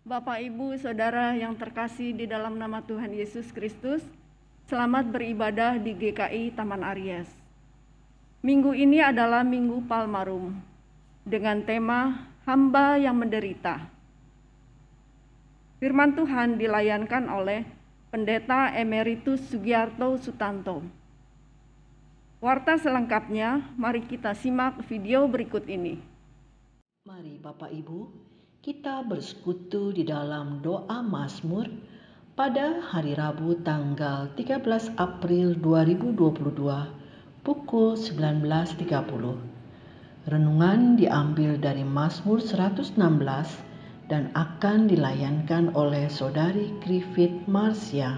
Bapak, Ibu, Saudara yang terkasih di dalam nama Tuhan Yesus Kristus, selamat beribadah di GKI Taman Aries. Minggu ini adalah Minggu Palmarum dengan tema Hamba yang Menderita. Firman Tuhan dilayankan oleh Pendeta Emeritus Sugiarto Sutanto. Warta selengkapnya, mari kita simak video berikut ini. Mari Bapak Ibu, kita bersekutu di dalam doa Mazmur pada hari Rabu tanggal 13 April 2022 pukul 19.30. Renungan diambil dari Mazmur 116 dan akan dilayankan oleh Saudari Griffith Marsya.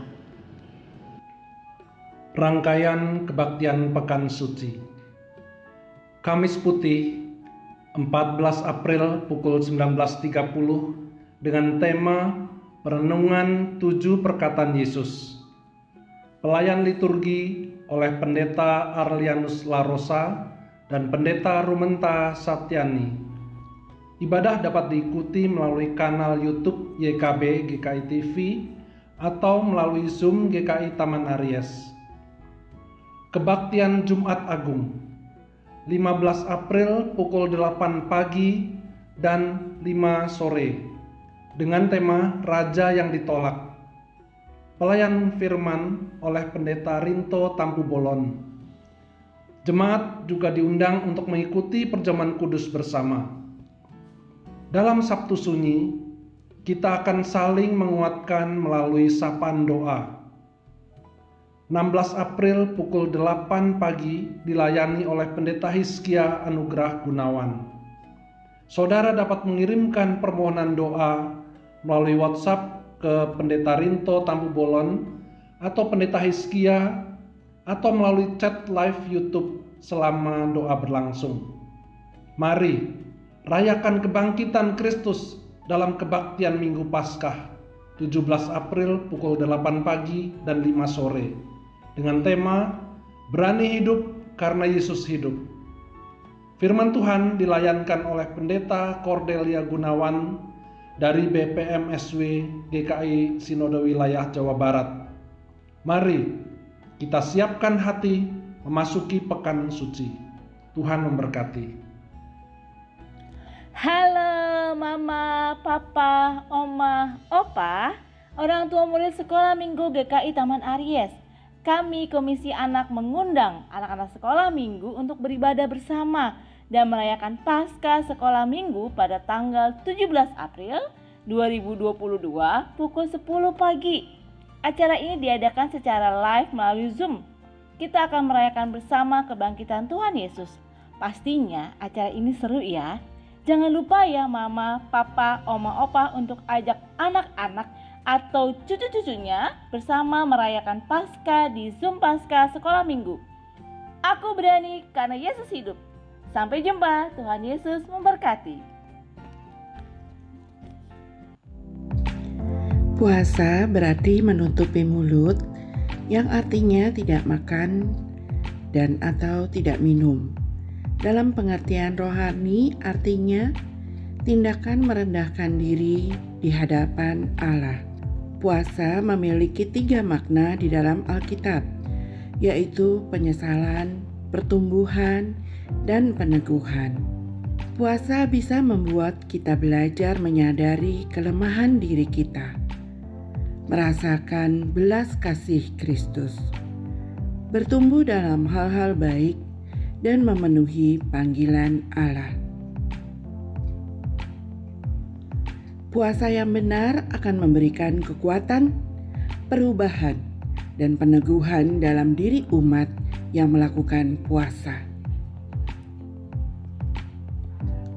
Rangkaian Kebaktian Pekan Suci Kamis Putih 14 April pukul 19.30 dengan tema Perenungan 7 Perkataan Yesus. Pelayan liturgi oleh Pendeta Arlianus Larosa dan Pendeta Rumenta Satyani. Ibadah dapat diikuti melalui kanal YouTube YKB GKI TV atau melalui Zoom GKI Taman Aries. Kebaktian Jumat Agung 15 April pukul 8 pagi dan 5 sore dengan tema Raja yang Ditolak. Pelayan firman oleh Pendeta Rinto Tampu Bolon. Jemaat juga diundang untuk mengikuti perjamuan kudus bersama. Dalam Sabtu Sunyi, kita akan saling menguatkan melalui sapaan doa. 16 April pukul 8 pagi dilayani oleh Pendeta Hizkia Anugrah Gunawan. Saudara dapat mengirimkan permohonan doa melalui WhatsApp ke Pendeta Rinto Tampu Bolon atau Pendeta Hizkia atau melalui chat live YouTube selama doa berlangsung. Mari rayakan kebangkitan Kristus dalam kebaktian Minggu Paskah 17 April pukul 8 pagi dan 5 sore. Dengan tema Berani Hidup Karena Yesus Hidup. Firman Tuhan dilayankan oleh Pendeta Cordelia Gunawan dari BPMSW GKI Sinode Wilayah Jawa Barat. Mari kita siapkan hati memasuki pekan suci. Tuhan memberkati. Halo Mama, Papa, Oma, Opa, orang tua murid sekolah minggu GKI Taman Aries. Kami Komisi Anak mengundang anak-anak sekolah minggu untuk beribadah bersama dan merayakan Paskah sekolah minggu pada tanggal 17 April 2022 pukul 10 pagi. Acara ini diadakan secara live melalui Zoom. Kita akan merayakan bersama kebangkitan Tuhan Yesus. Pastinya acara ini seru ya. Jangan lupa ya Mama, Papa, Oma, Opa untuk ajak anak-anak atau cucu-cucunya bersama merayakan Paskah di Zoom Paskah Sekolah Minggu. Aku berani karena Yesus hidup. Sampai jumpa, Tuhan Yesus memberkati. Puasa berarti menutupi mulut, yang artinya tidak makan dan atau tidak minum. Dalam pengertian rohani artinya tindakan merendahkan diri di hadapan Allah. Puasa memiliki 3 makna di dalam Alkitab, yaitu penyesalan, pertumbuhan, dan peneguhan. Puasa bisa membuat kita belajar menyadari kelemahan diri kita, merasakan belas kasih Kristus, bertumbuh dalam hal-hal baik, dan memenuhi panggilan Allah. Puasa yang benar akan memberikan kekuatan, perubahan, dan peneguhan dalam diri umat yang melakukan puasa.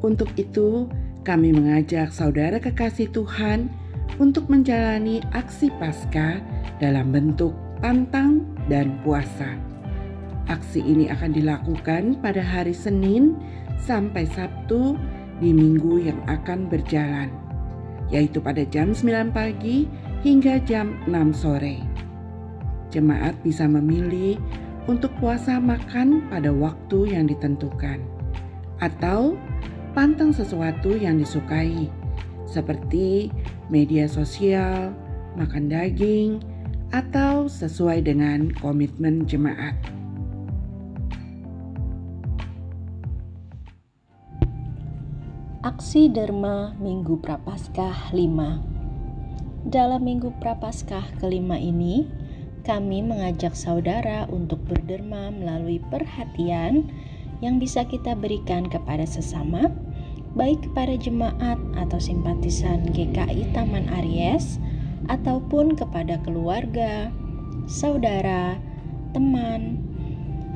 Untuk itu, kami mengajak saudara kekasih Tuhan untuk menjalani aksi Paskah dalam bentuk pantang dan puasa. Aksi ini akan dilakukan pada hari Senin sampai Sabtu di minggu yang akan berjalan, yaitu pada jam 9 pagi hingga jam 6 sore. Jemaat bisa memilih untuk puasa makan pada waktu yang ditentukan, atau pantang sesuatu yang disukai, seperti media sosial, makan daging, atau sesuai dengan komitmen jemaat. Aksi Derma Minggu Prapaskah 5. Dalam Minggu Prapaskah kelima ini, kami mengajak saudara untuk berderma melalui perhatian yang bisa kita berikan kepada sesama, baik kepada jemaat atau simpatisan GKI Taman Aries, ataupun kepada keluarga, saudara, teman,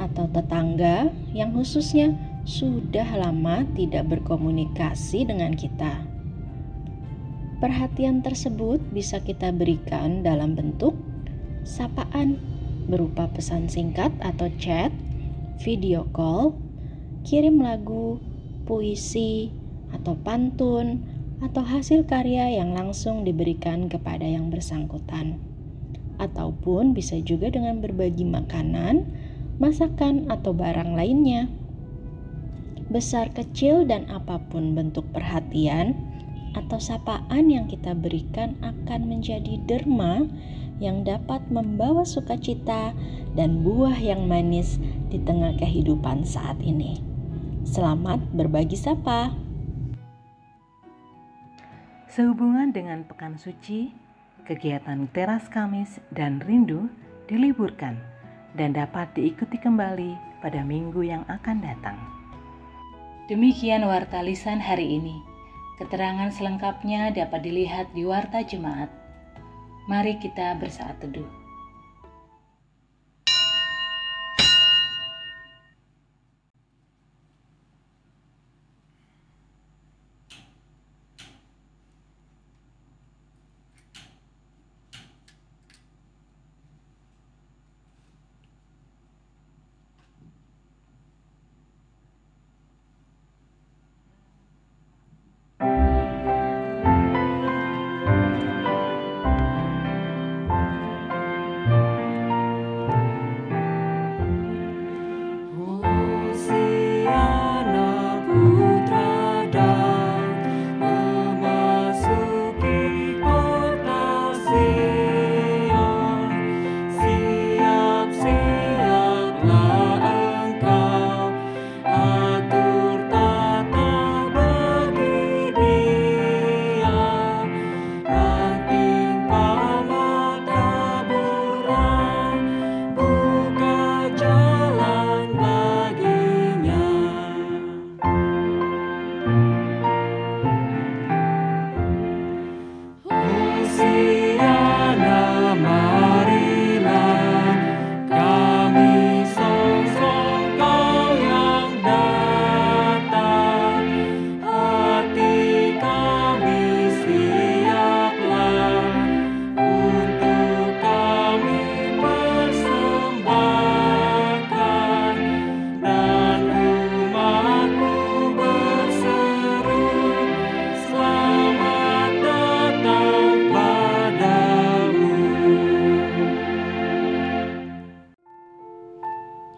atau tetangga yang khususnya sudah lama tidak berkomunikasi dengan kita. Perhatian tersebut bisa kita berikan dalam bentuk sapaan berupa pesan singkat atau chat, video call, kirim lagu, puisi, atau pantun, atau hasil karya yang langsung diberikan kepada yang bersangkutan. Ataupun bisa juga dengan berbagi makanan, masakan, atau barang lainnya. Besar kecil dan apapun bentuk perhatian atau sapaan yang kita berikan akan menjadi derma yang dapat membawa sukacita dan buah yang manis di tengah kehidupan saat ini. Selamat berbagi sapa. Sehubungan dengan Pekan Suci, kegiatan Teras Kamis dan Rindu diliburkan dan dapat diikuti kembali pada minggu yang akan datang. Demikian Warta Lisan hari ini. Keterangan selengkapnya dapat dilihat di Warta Jemaat. Mari kita bersaat teduh.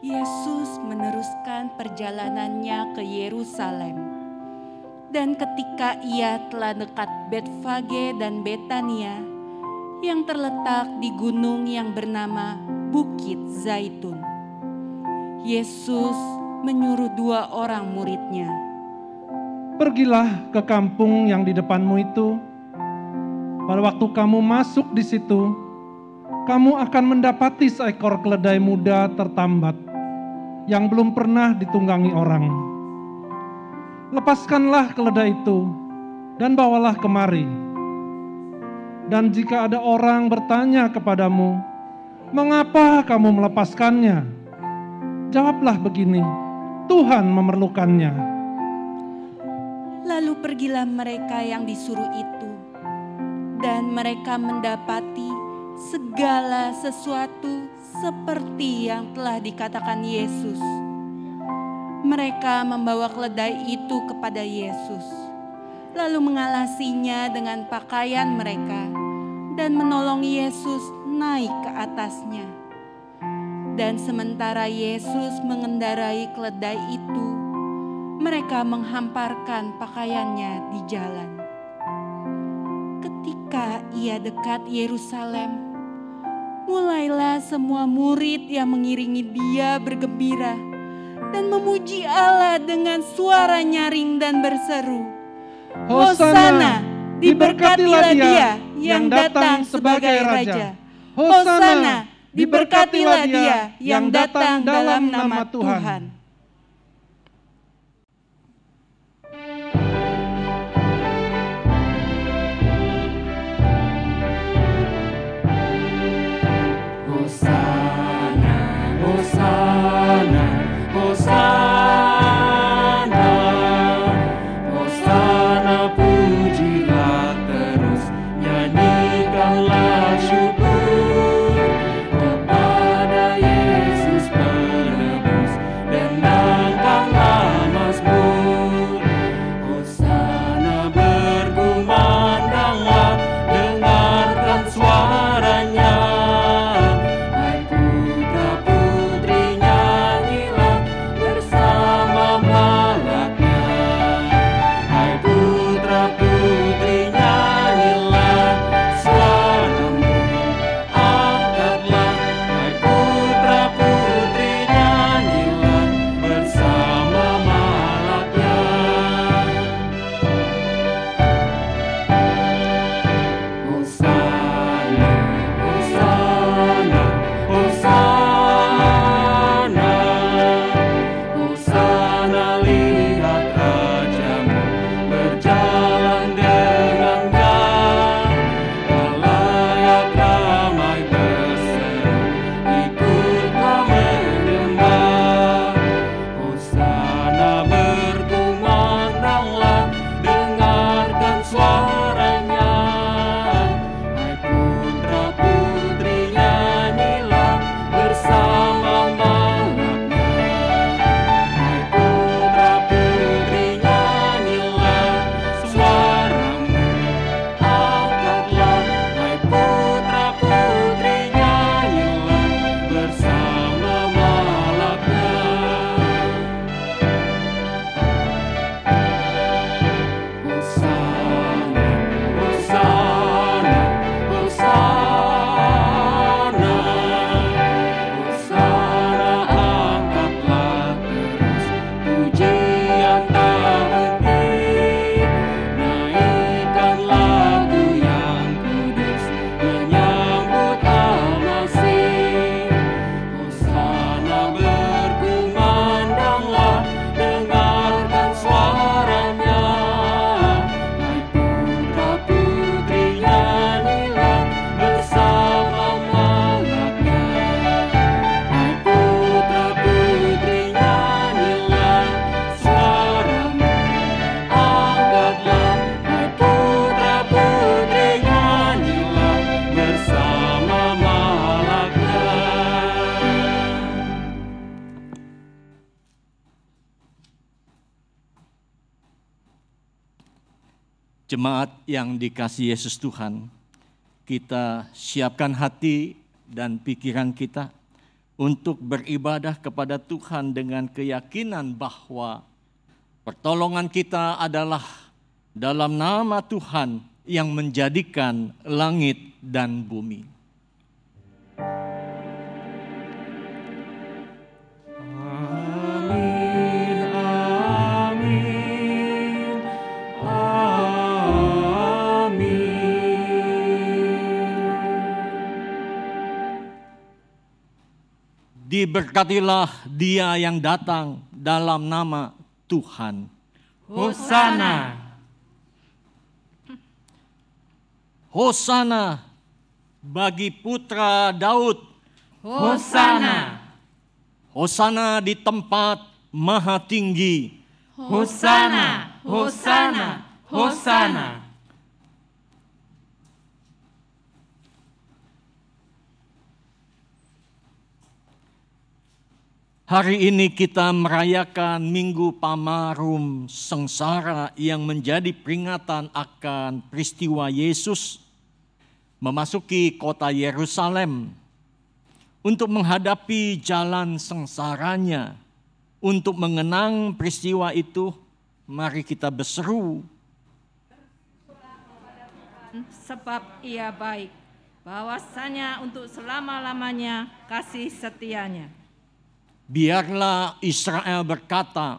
Yesus meneruskan perjalanannya ke Yerusalem. Dan ketika ia telah dekat Betfage dan Betania, yang terletak di gunung yang bernama Bukit Zaitun, Yesus menyuruh 2 orang muridnya, "Pergilah ke kampung yang di depanmu itu. Pada waktu kamu masuk di situ, kamu akan mendapati seekor keledai muda tertambat yang belum pernah ditunggangi orang. Lepaskanlah keledai itu dan bawalah kemari. Dan jika ada orang bertanya kepadamu, 'Mengapa kamu melepaskannya?' jawablah begini, 'Tuhan memerlukannya.'" Lalu pergilah mereka yang disuruh itu, dan mereka mendapati segala sesuatu seperti yang telah dikatakan Yesus. Mereka membawa keledai itu kepada Yesus, lalu mengalasinya dengan pakaian mereka dan menolong Yesus naik ke atasnya. Dan sementara Yesus mengendarai keledai itu, mereka menghamparkan pakaiannya di jalan. Ketika ketika ia dekat Yerusalem, mulailah semua murid yang mengiringi dia bergembira dan memuji Allah dengan suara nyaring dan berseru, Hosana, diberkatilah dia yang datang sebagai Raja. Hosana, diberkatilah dia yang datang dalam nama Tuhan. Jemaat yang dikasihi Yesus Tuhan, kita siapkan hati dan pikiran kita untuk beribadah kepada Tuhan dengan keyakinan bahwa pertolongan kita adalah dalam nama Tuhan yang menjadikan langit dan bumi. Diberkatilah dia yang datang dalam nama Tuhan. Hosana. Hosana bagi putra Daud. Hosana. Hosana di tempat maha tinggi. Hosana, Hosana, Hosana. Hari ini kita merayakan Minggu Pamarum Sengsara yang menjadi peringatan akan peristiwa Yesus memasuki kota Yerusalem untuk menghadapi jalan sengsaranya. Untuk mengenang peristiwa itu, mari kita berseru. sebab Ia baik, bahwasanya untuk selama-lamanya kasih setianya. Biarlah Israel berkata,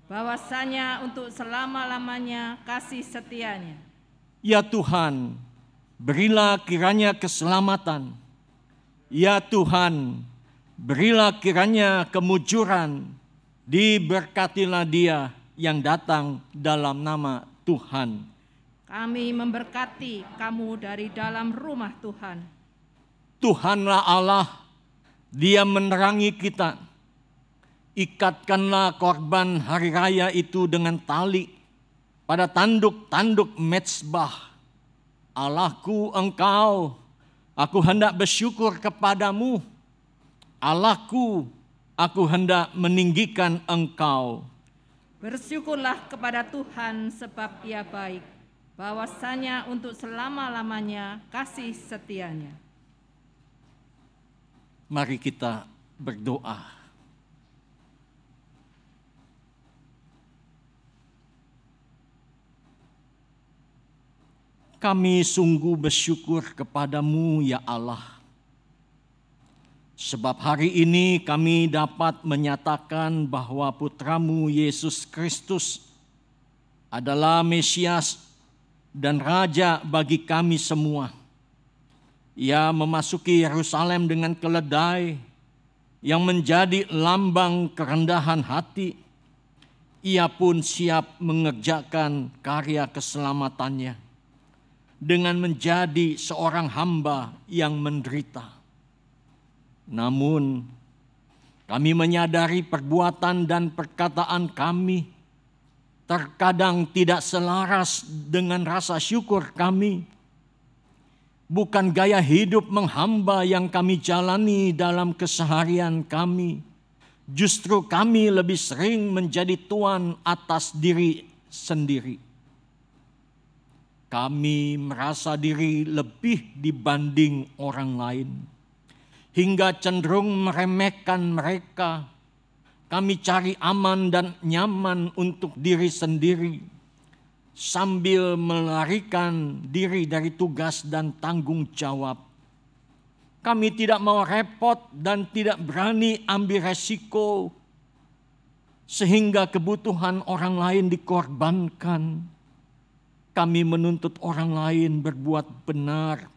bahwasanya untuk selama-lamanya kasih setianya. Ya Tuhan, berilah kiranya keselamatan. Ya Tuhan, berilah kiranya kemujuran. Diberkatilah dia yang datang dalam nama Tuhan. Kami memberkati kamu dari dalam rumah Tuhan. Tuhanlah Allah, Dia menerangi kita. Ikatkanlah korban hari raya itu dengan tali pada tanduk-tanduk mezbah. Allahku Engkau, aku hendak bersyukur kepadamu. Allahku, aku hendak meninggikan Engkau. Bersyukurlah kepada Tuhan sebab Ia baik, bahwasanya untuk selama-lamanya kasih setianya. Mari kita berdoa. Kami sungguh bersyukur kepadamu ya Allah. Sebab hari ini kami dapat menyatakan bahwa putramu Yesus Kristus adalah Mesias dan Raja bagi kami semua. Ia memasuki Yerusalem dengan keledai yang menjadi lambang kerendahan hati. Ia pun siap mengerjakan karya keselamatannya dengan menjadi seorang hamba yang menderita. Namun, kami menyadari perbuatan dan perkataan kami terkadang tidak selaras dengan rasa syukur kami. Bukan gaya hidup menghamba yang kami jalani dalam keseharian kami. Justru kami lebih sering menjadi tuan atas diri sendiri. Kami merasa diri lebih dibanding orang lain, hingga cenderung meremehkan mereka. Kami cari aman dan nyaman untuk diri sendiri, sambil melarikan diri dari tugas dan tanggung jawab. Kami tidak mau repot dan tidak berani ambil resiko, sehingga kebutuhan orang lain dikorbankan. Kami menuntut orang lain berbuat benar,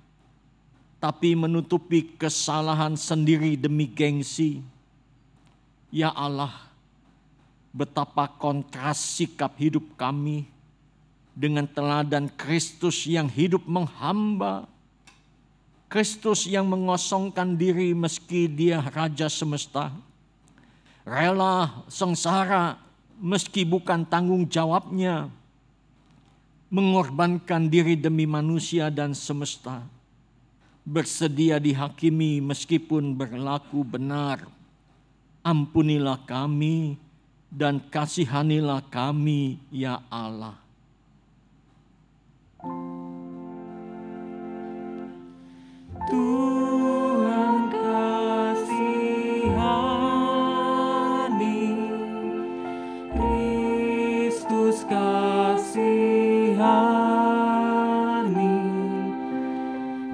tapi menutupi kesalahan sendiri demi gengsi. Ya Allah, betapa kontras sikap hidup kami dengan teladan Kristus yang hidup menghamba. Kristus yang mengosongkan diri meski Dia Raja semesta. Rela sengsara meski bukan tanggung jawabnya. Mengorbankan diri demi manusia dan semesta. Bersedia dihakimi meskipun berlaku benar. Ampunilah kami dan kasihanilah kami ya Allah. Tuhan kasihani, Kristus kasihani,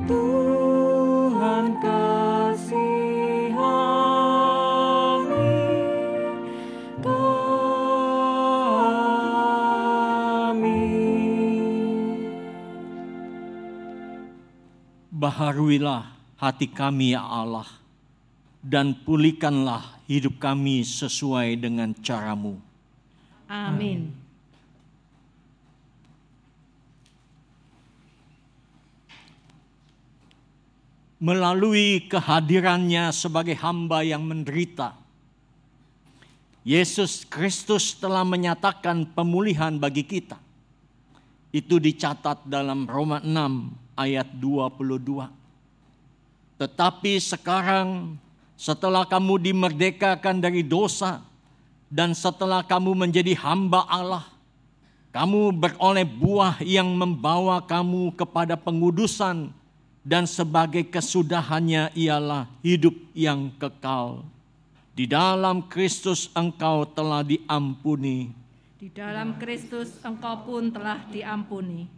Tuhan kasihani kami. Baharuilah hati kami ya Allah, dan pulihkanlah hidup kami sesuai dengan cara-Mu. Amin. Melalui kehadirannya sebagai hamba yang menderita, Yesus Kristus telah menyatakan pemulihan bagi kita. Itu dicatat dalam Roma 6 ayat 22. Tetapi sekarang setelah kamu dimerdekakan dari dosa dan setelah kamu menjadi hamba Allah, kamu beroleh buah yang membawa kamu kepada pengudusan dan sebagai kesudahannya ialah hidup yang kekal. Di dalam Kristus engkau telah diampuni. Di dalam Kristus engkau pun telah diampuni.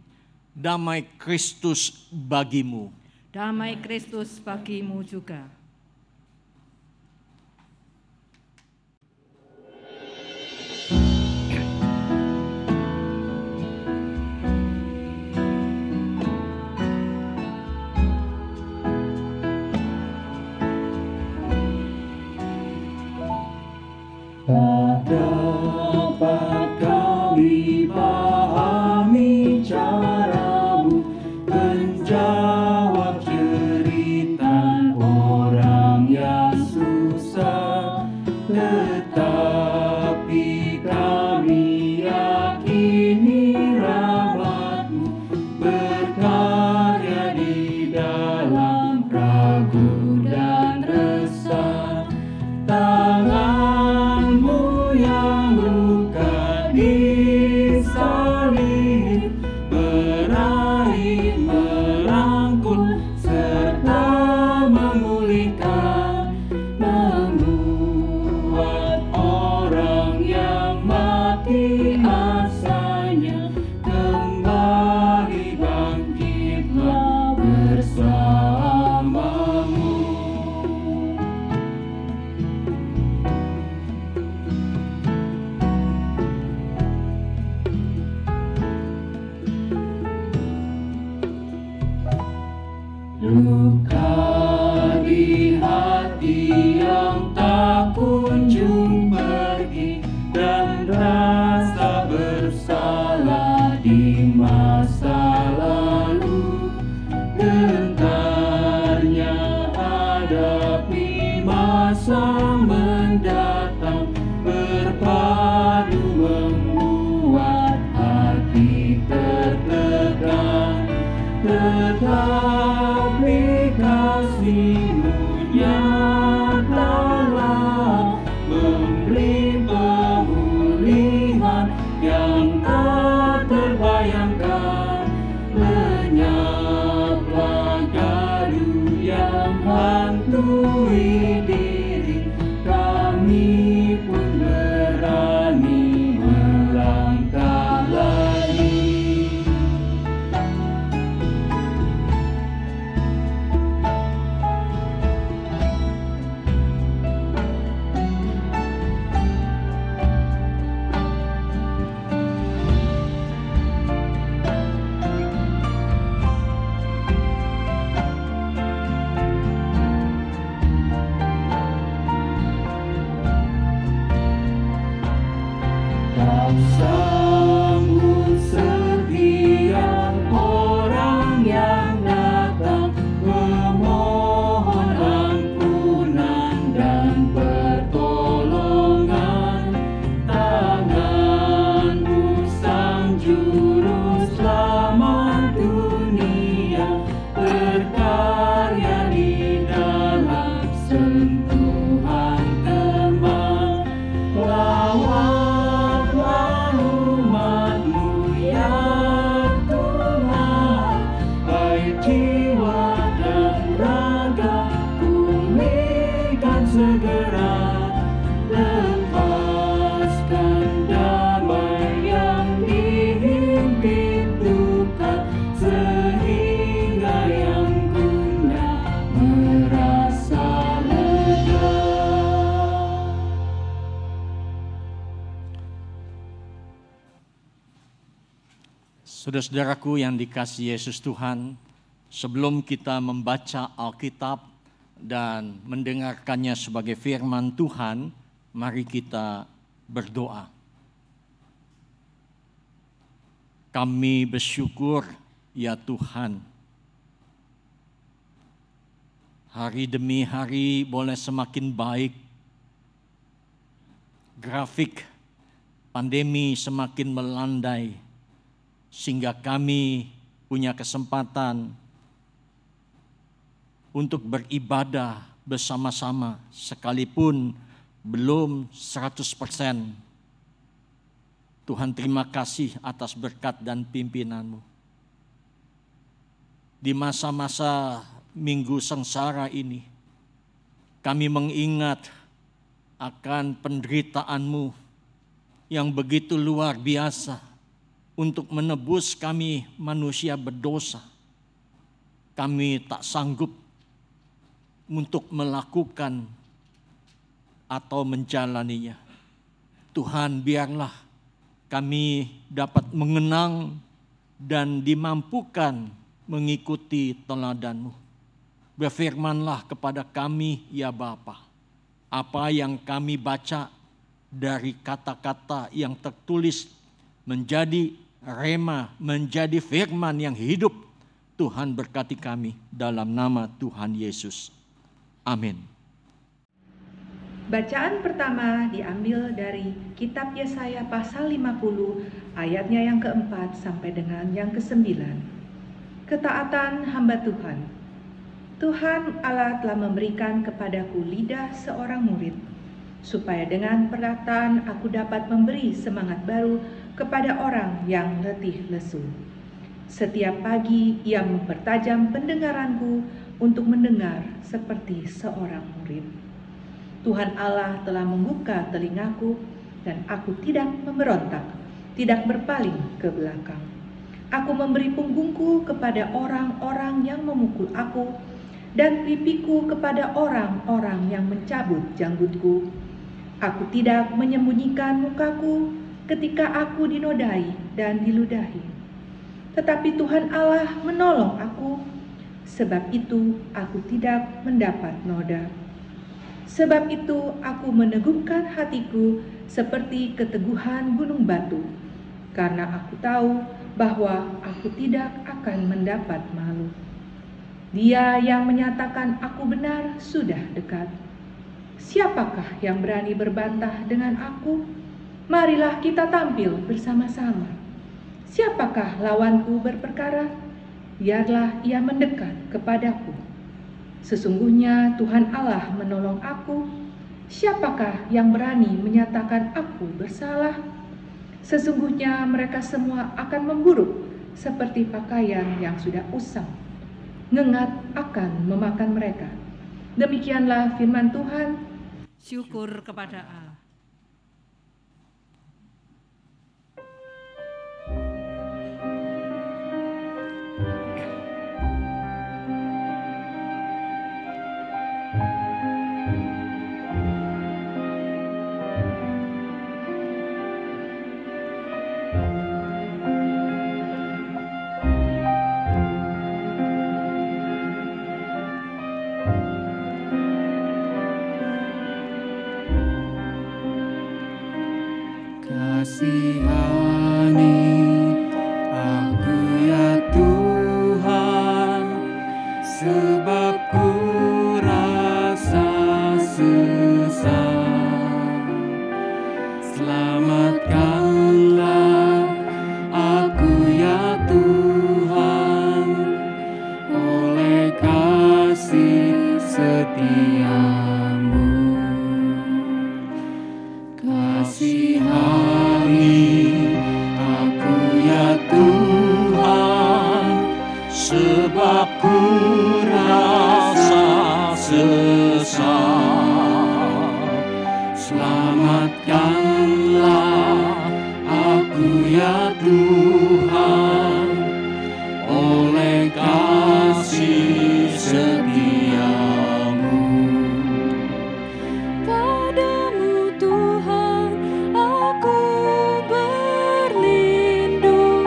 Damai Kristus bagimu. Damai Kristus bagimu juga. Tak dapat kami pahami caramu menjawab jeritan orang yang susah, tetapi kami yakini rahmat-Mu berkarya di dalam ragu dan resah. Tangan-Mu yang luka disalib meraih, merangkul, serta memulihkan, membuat orang yang mati asanya kembali bangkitlah bersama-Mu. Luka di hati yang tak kunjung pergi, dan rasa bersalah di masa lalu, gentarnya hadapi masa mendatang, berpadu membuat hati tertekan. Tetapi kasih-Mu nyatalah memberi pemulihan yang tak terbayangkan. Lenyaplah gaduh yang hantui diri, kami pun berani melangkah lagi. Kau sambut setiap orang yang datang, memohon ampunan dan pertolongan. Tangan-Mu Sang Juru Selamat dunia, berkarya di dalam sentuhan teman. Lawatlah umat-Mu ya Tuhan, baik jiwa dan raga, pulihkan segera. Lepaskan damai yang dihimpit duka, sehingga yang gundah merasa lega. Saudara-saudaraku yang dikasihi Yesus Tuhan, sebelum kita membaca Alkitab dan mendengarkannya sebagai firman Tuhan, mari kita berdoa. Kami bersyukur ya Tuhan, hari demi hari boleh semakin baik, grafik pandemi semakin melandai, sehingga kami punya kesempatan untuk beribadah bersama-sama sekalipun belum 100%. Tuhan, terima kasih atas berkat dan pimpinan-Mu. Di masa-masa minggu sengsara ini, kami mengingat akan penderitaan-Mu yang begitu luar biasa untuk menebus kami manusia berdosa. Kami tak sanggup untuk melakukan atau menjalaninya. Tuhan, biarlah kami dapat mengenang dan dimampukan mengikuti teladan-Mu. Berfirmanlah kepada kami, ya Bapa, apa yang kami baca dari kata-kata yang tertulis menjadi rema, menjadi firman yang hidup. Tuhan berkati kami dalam nama Tuhan Yesus. Amin. Bacaan pertama diambil dari kitab Yesaya pasal 50 ayatnya yang keempat sampai dengan yang ke-9. Ketaatan hamba Tuhan. Tuhan Allah telah memberikan kepadaku lidah seorang murid, supaya dengan perkataan aku dapat memberi semangat baru kepada orang yang letih lesu. Setiap pagi ia mempertajam pendengaranku untuk mendengar seperti seorang murid. Tuhan Allah telah membuka telingaku dan aku tidak memberontak, tidak berpaling ke belakang. Aku memberi punggungku kepada orang-orang yang memukul aku dan pipiku kepada orang-orang yang mencabut janggutku. Aku tidak menyembunyikan mukaku ketika aku dinodai dan diludahi. Tetapi Tuhan Allah menolong aku, sebab itu aku tidak mendapat noda. Sebab itu aku meneguhkan hatiku seperti keteguhan gunung batu, karena aku tahu bahwa aku tidak akan mendapat malu. Dia yang menyatakan aku benar sudah dekat. Siapakah yang berani berbantah dengan aku? Marilah kita tampil bersama-sama. Siapakah lawanku berperkara? Biarlah ia mendekat kepadaku. Sesungguhnya Tuhan Allah menolong aku. Siapakah yang berani menyatakan aku bersalah? Sesungguhnya mereka semua akan memburuk seperti pakaian yang sudah usang. Ngengat akan memakan mereka. Demikianlah firman Tuhan. Syukur kepada Allah. Kasihani aku ya Tuhan, sebab ku rasa sesat. Selamatkanlah aku ya Tuhan, oleh kasih setiamu. Kasihani aku ya Tuhan, sebab ku rasa sesat. Selamatkanlah aku ya Tuhan, oleh kasih setiamu. Padamu Tuhan aku berlindung,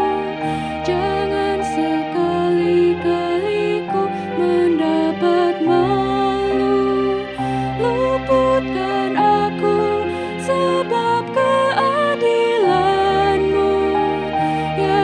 jangan sekali-kali ku mendapat malu. Luputkan aku sebab keadilan-Mu, ya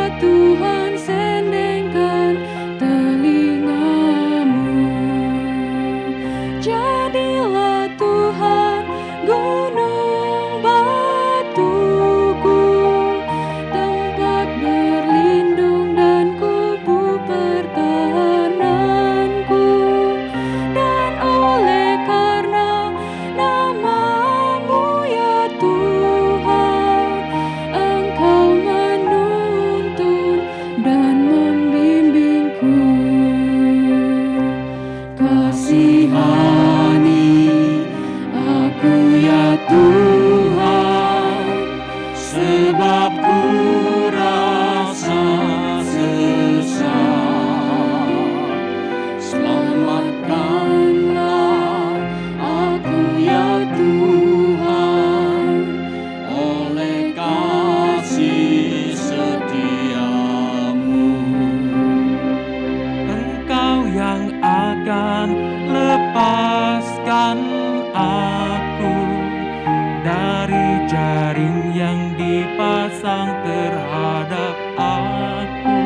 jaring yang dipasang terhadap aku,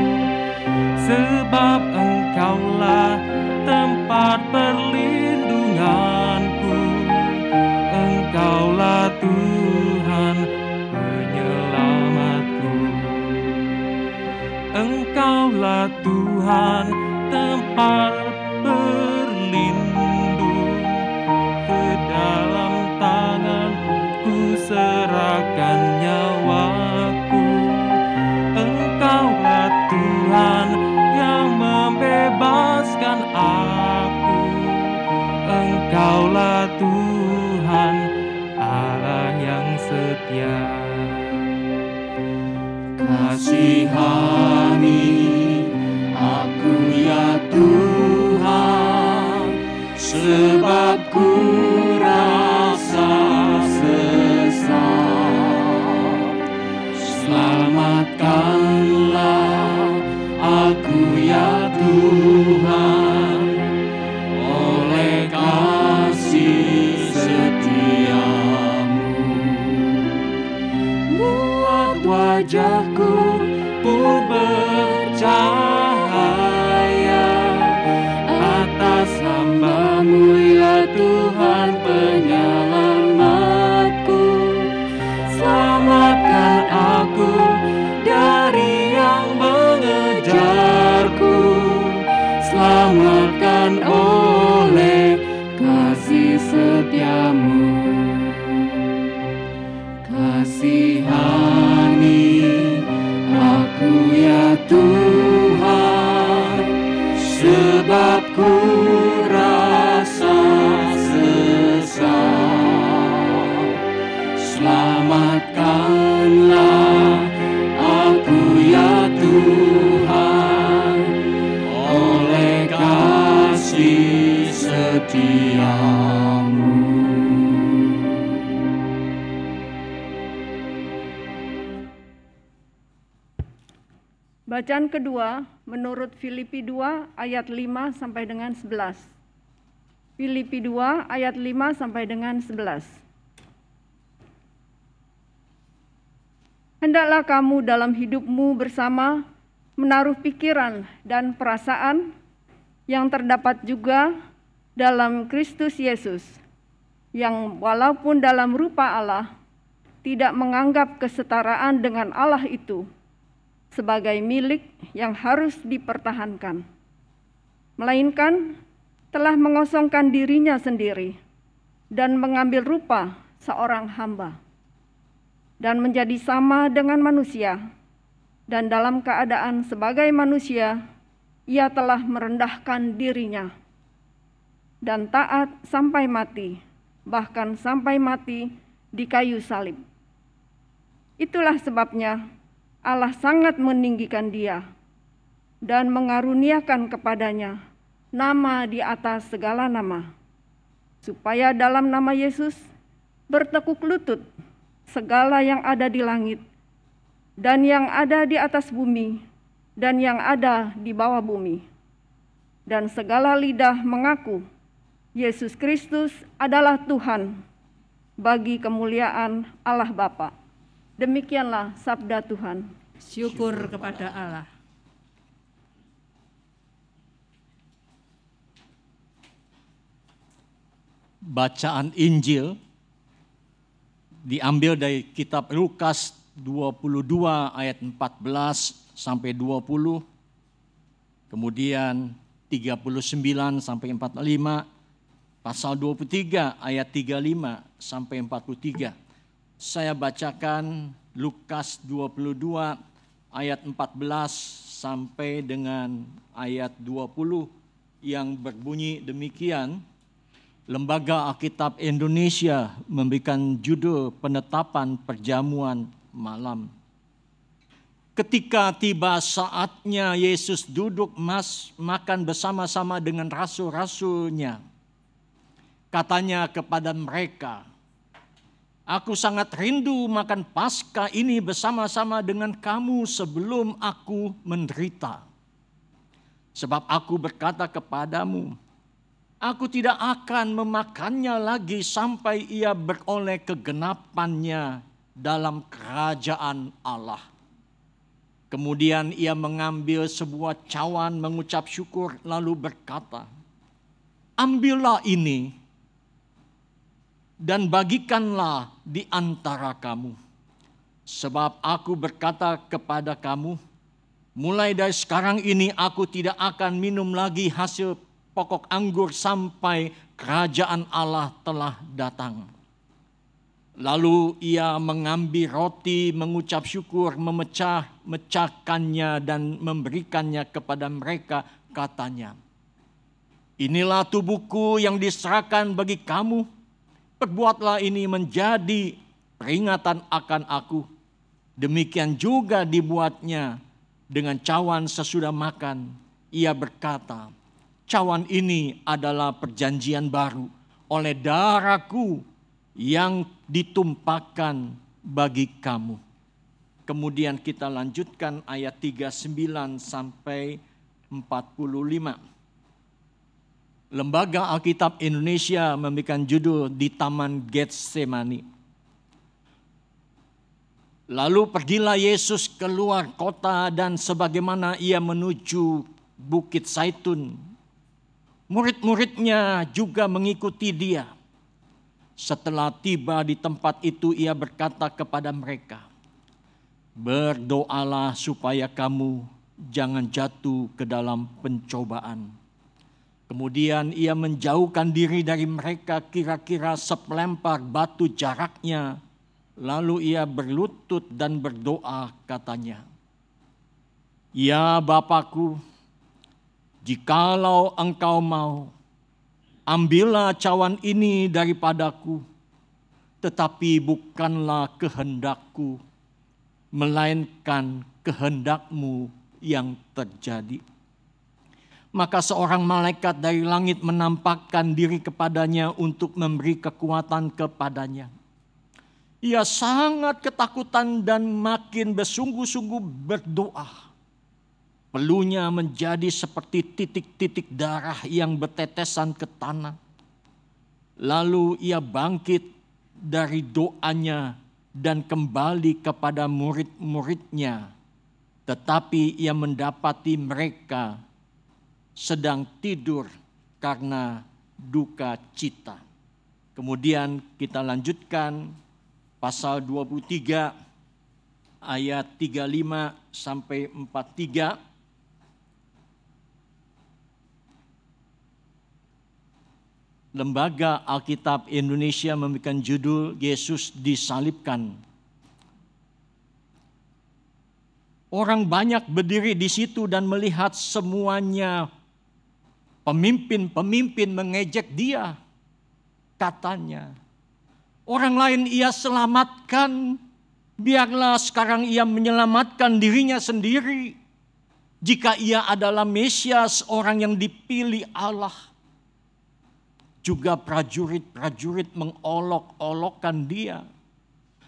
sebab Engkaulah tempat perlindunganku. Engkaulah Tuhan penyelamatku. Engkaulah Tuhan tempat berlindung. Ke dalam tangan-Ku serahkan nyawaku. Engkaulah Tuhan yang membebaskan aku. Engkaulah Tuhan Allah yang setia. Kasihani aku ya Tuhan, sebab ku rasa sesat. Selamatkanlah aku ya Tuhan, oleh kasih setiamu. Buat wajahku pun bercahaya atas hamba-Mu ya Tuhan penyelamatku. Selamatkan aku dari yang mengejarku. Selamatkan oleh kasih setiamu. Kasihani aku ya Tuhan, sebab ku rasa sesat. Selamatkanlah aku ya Tuhan, oleh kasih setiamu. Bacaan kedua menurut Filipi 2 ayat 5 sampai dengan 11. Filipi 2 ayat 5 sampai dengan 11. Hendaklah kamu dalam hidupmu bersama menaruh pikiran dan perasaan yang terdapat juga dalam Kristus Yesus, yang walaupun dalam rupa Allah tidak menganggap kesetaraan dengan Allah itu sebagai milik yang harus dipertahankan, melainkan telah mengosongkan dirinya sendiri dan mengambil rupa seorang hamba, dan menjadi sama dengan manusia, dan dalam keadaan sebagai manusia, ia telah merendahkan dirinya dan taat sampai mati, bahkan sampai mati di kayu salib. Itulah sebabnya Allah sangat meninggikan dia dan mengaruniakan kepadanya nama di atas segala nama, supaya dalam nama Yesus bertekuk lutut segala yang ada di langit dan yang ada di atas bumi dan yang ada di bawah bumi, dan segala lidah mengaku Yesus Kristus adalah Tuhan, bagi kemuliaan Allah Bapa. Demikianlah sabda Tuhan. Syukur kepada Allah. Bacaan Injil diambil dari kitab Lukas 22 ayat 14 sampai 20, kemudian 39 sampai 45, pasal 23 ayat 35 sampai 43. Saya bacakan Lukas 22 ayat 14 sampai dengan ayat 20 yang berbunyi demikian. Lembaga Alkitab Indonesia memberikan judul penetapan perjamuan malam. Ketika tiba saatnya Yesus duduk makan bersama-sama dengan rasul-rasulnya, katanya kepada mereka, "Aku sangat rindu makan Paskah ini bersama-sama dengan kamu sebelum aku menderita. Sebab aku berkata kepadamu, aku tidak akan memakannya lagi sampai ia beroleh kegenapannya dalam kerajaan Allah. Kemudian ia mengambil sebuah cawan, mengucap syukur, lalu berkata, "Ambillah ini dan bagikanlah di antara kamu. Sebab aku berkata kepada kamu, mulai dari sekarang ini aku tidak akan minum lagi hasil pokok anggur sampai kerajaan Allah telah datang." Lalu ia mengambil roti, mengucap syukur, memecahkannya dan memberikannya kepada mereka, katanya, "Inilah tubuhku yang diserahkan bagi kamu. Perbuatlah ini menjadi peringatan akan aku." Demikian juga dibuatnya dengan cawan sesudah makan. Ia berkata, "Cawan ini adalah perjanjian baru oleh darahku yang ditumpahkan bagi kamu." Kemudian kita lanjutkan ayat 39 sampai 45. Lembaga Alkitab Indonesia memberikan judul "Di Taman Getsemani". Lalu pergilah Yesus keluar kota dan sebagaimana ia menuju Bukit Zaitun, murid-muridnya juga mengikuti dia. Setelah tiba di tempat itu, ia berkata kepada mereka, "Berdoalah supaya kamu jangan jatuh ke dalam pencobaan." Kemudian ia menjauhkan diri dari mereka kira-kira sepelempar batu jaraknya. Lalu ia berlutut dan berdoa, katanya, "Ya Bapakku, jikalau Engkau mau, ambillah cawan ini daripadaku, tetapi bukanlah kehendakku, melainkan kehendak-Mu yang terjadi." Maka seorang malaikat dari langit menampakkan diri kepadanya untuk memberi kekuatan kepadanya. Ia sangat ketakutan dan makin bersungguh-sungguh berdoa. Peluhnya menjadi seperti titik-titik darah yang bertetesan ke tanah. Lalu ia bangkit dari doanya dan kembali kepada murid-muridnya. Tetapi ia mendapati mereka sedang tidur karena duka cita. Kemudian kita lanjutkan pasal 23 ayat 35 sampai 43. Lembaga Alkitab Indonesia memberikan judul "Yesus disalibkan". Orang banyak berdiri di situ dan melihat semuanya. Pemimpin-pemimpin mengejek dia. Katanya, "Orang lain ia selamatkan, biarlah sekarang ia menyelamatkan dirinya sendiri. Jika ia adalah Mesias, orang yang dipilih Allah." Juga prajurit-prajurit mengolok-olokkan dia.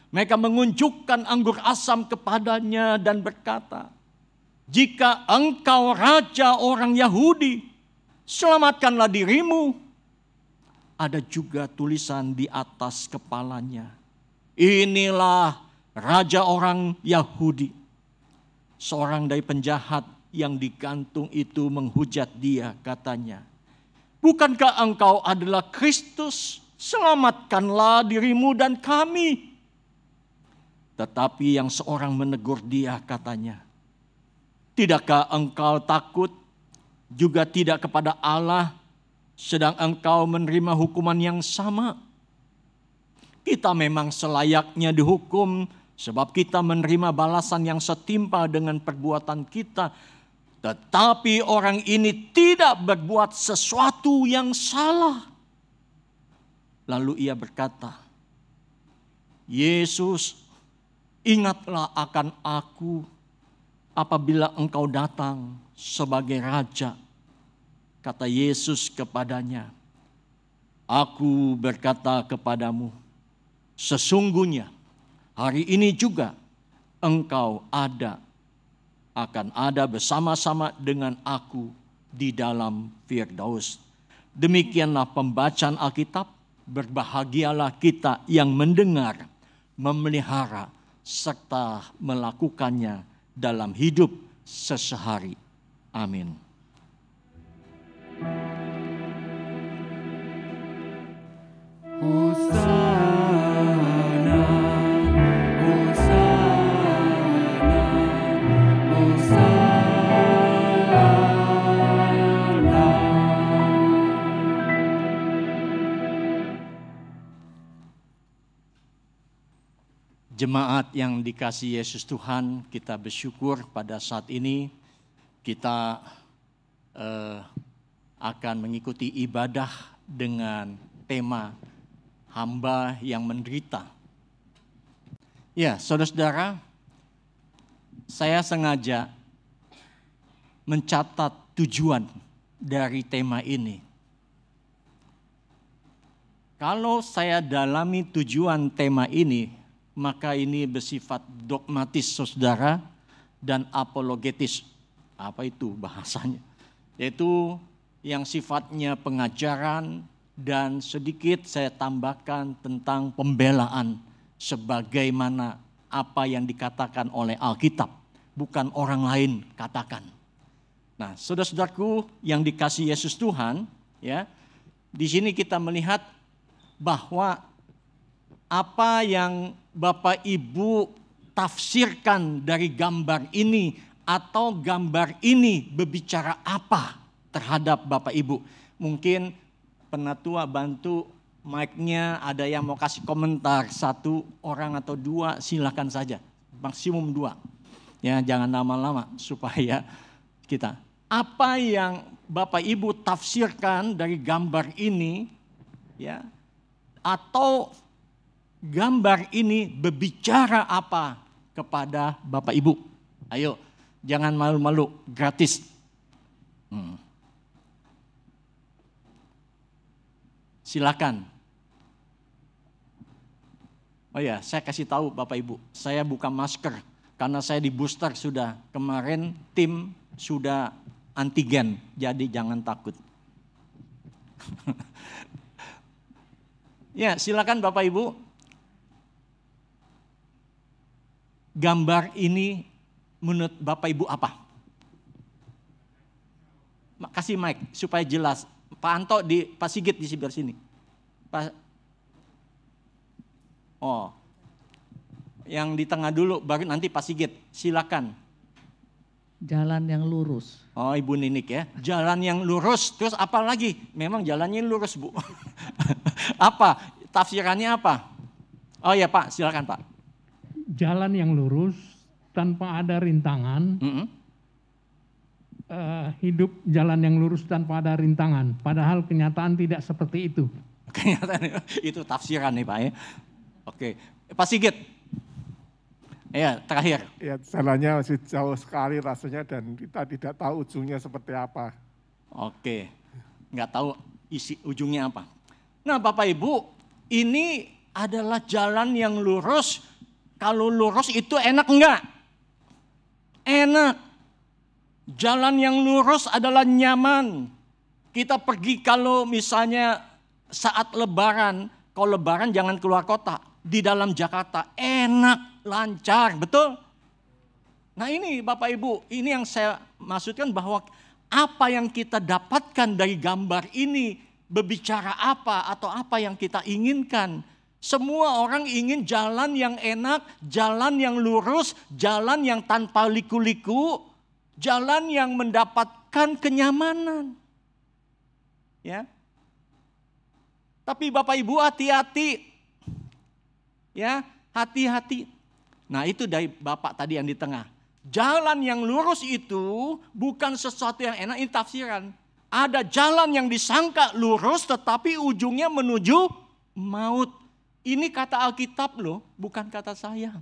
Mereka mengunjukkan anggur asam kepadanya dan berkata, "Jika engkau raja orang Yahudi, selamatkanlah dirimu." Ada juga tulisan di atas kepalanya, "Inilah raja orang Yahudi." Seorang dari penjahat yang digantung itu menghujat dia, katanya, "Bukankah engkau adalah Kristus? Selamatkanlah dirimu dan kami." Tetapi yang seorang menegur dia, katanya, "Tidakkah engkau takut juga tidak kepada Allah, sedang engkau menerima hukuman yang sama? Kita memang selayaknya dihukum, sebab kita menerima balasan yang setimpal dengan perbuatan kita. Tetapi orang ini tidak berbuat sesuatu yang salah." Lalu ia berkata, "Yesus, ingatlah akan aku apabila engkau datang sebagai raja." Kata Yesus kepadanya, "Aku berkata kepadamu, sesungguhnya hari ini juga engkau akan ada bersama-sama dengan aku di dalam Firdaus." Demikianlah pembacaan Alkitab. Berbahagialah kita yang mendengar memelihara, serta melakukannya dalam hidup sehari-hari. Amin. Hosana, Hosana, Hosana. Jemaat yang dikasihi Yesus Tuhan, kita bersyukur pada saat ini kita akan mengikuti ibadah dengan tema hamba yang menderita. Ya, saudara-saudara, saya sengaja mencatat tujuan dari tema ini. Kalau saya dalami tujuan tema ini, maka ini bersifat dogmatis, saudara, dan apologetis. Apa itu bahasanya? Yaitu yang sifatnya pengajaran dan sedikit saya tambahkan tentang pembelaan sebagaimana apa yang dikatakan oleh Alkitab, bukan orang lain katakan. Nah, saudara-saudaraku yang dikasihi Yesus Tuhan, ya, di sini kita melihat bahwa apa yang Bapak Ibu tafsirkan dari gambar ini atau gambar ini berbicara apa terhadap Bapak Ibu. Mungkin penatua bantu mic-nya, ada yang mau kasih komentar, 1 orang atau 2 silakan saja. Maksimum 2. Ya, jangan lama-lama supaya kita. Apa yang Bapak Ibu tafsirkan dari gambar ini, ya, atau gambar ini berbicara apa kepada Bapak Ibu? Ayo, jangan malu-malu, gratis. Silakan. Oh ya, saya kasih tahu Bapak Ibu, saya buka masker karena saya di booster sudah. Kemarin tim sudah antigen, jadi jangan takut. Ya, silakan Bapak Ibu. Gambar ini menurut Bapak Ibu apa? Kasih mic supaya jelas. Pak Anto Pak Sigit di sebelah sini. Yang di tengah dulu, baru nanti Pak Sigit. Silakan. Jalan yang lurus. Oh, Ibu Ninik ya. Jalan yang lurus, terus apa lagi? Memang jalannya lurus, Bu. Apa? Tafsirannya apa? Oh ya Pak, silakan Pak. Jalan yang lurus tanpa ada rintangan, hidup jalan yang lurus tanpa ada rintangan. Padahal kenyataan tidak seperti itu. Kenyataan itu tafsiran nih Pak ya. Oke, Pak Sigit. Ya, terakhir. Ya, jalannya masih jauh sekali rasanya dan kita tidak tahu ujungnya seperti apa. Oke, nggak tahu isi ujungnya apa. Nah Bapak Ibu, ini adalah jalan yang lurus. Kalau lurus itu enak enggak? Enak. Jalan yang lurus adalah nyaman. Kita pergi kalau misalnya saat lebaran, kalau lebaran jangan keluar kota. Di dalam Jakarta enak, lancar, betul? Nah ini Bapak Ibu, ini yang saya maksudkan bahwa apa yang kita dapatkan dari gambar ini berbicara apa atau apa yang kita inginkan. Semua orang ingin jalan yang enak, jalan yang lurus, jalan yang tanpa liku-liku, jalan yang mendapatkan kenyamanan. Ya. Tapi Bapak Ibu hati-hati. Ya, hati-hati. Nah, itu dari Bapak tadi yang di tengah. Jalan yang lurus itu bukan sesuatu yang enak, ini tafsiran. Ada jalan yang disangka lurus tetapi ujungnya menuju maut. Ini kata Alkitab loh, bukan kata saya.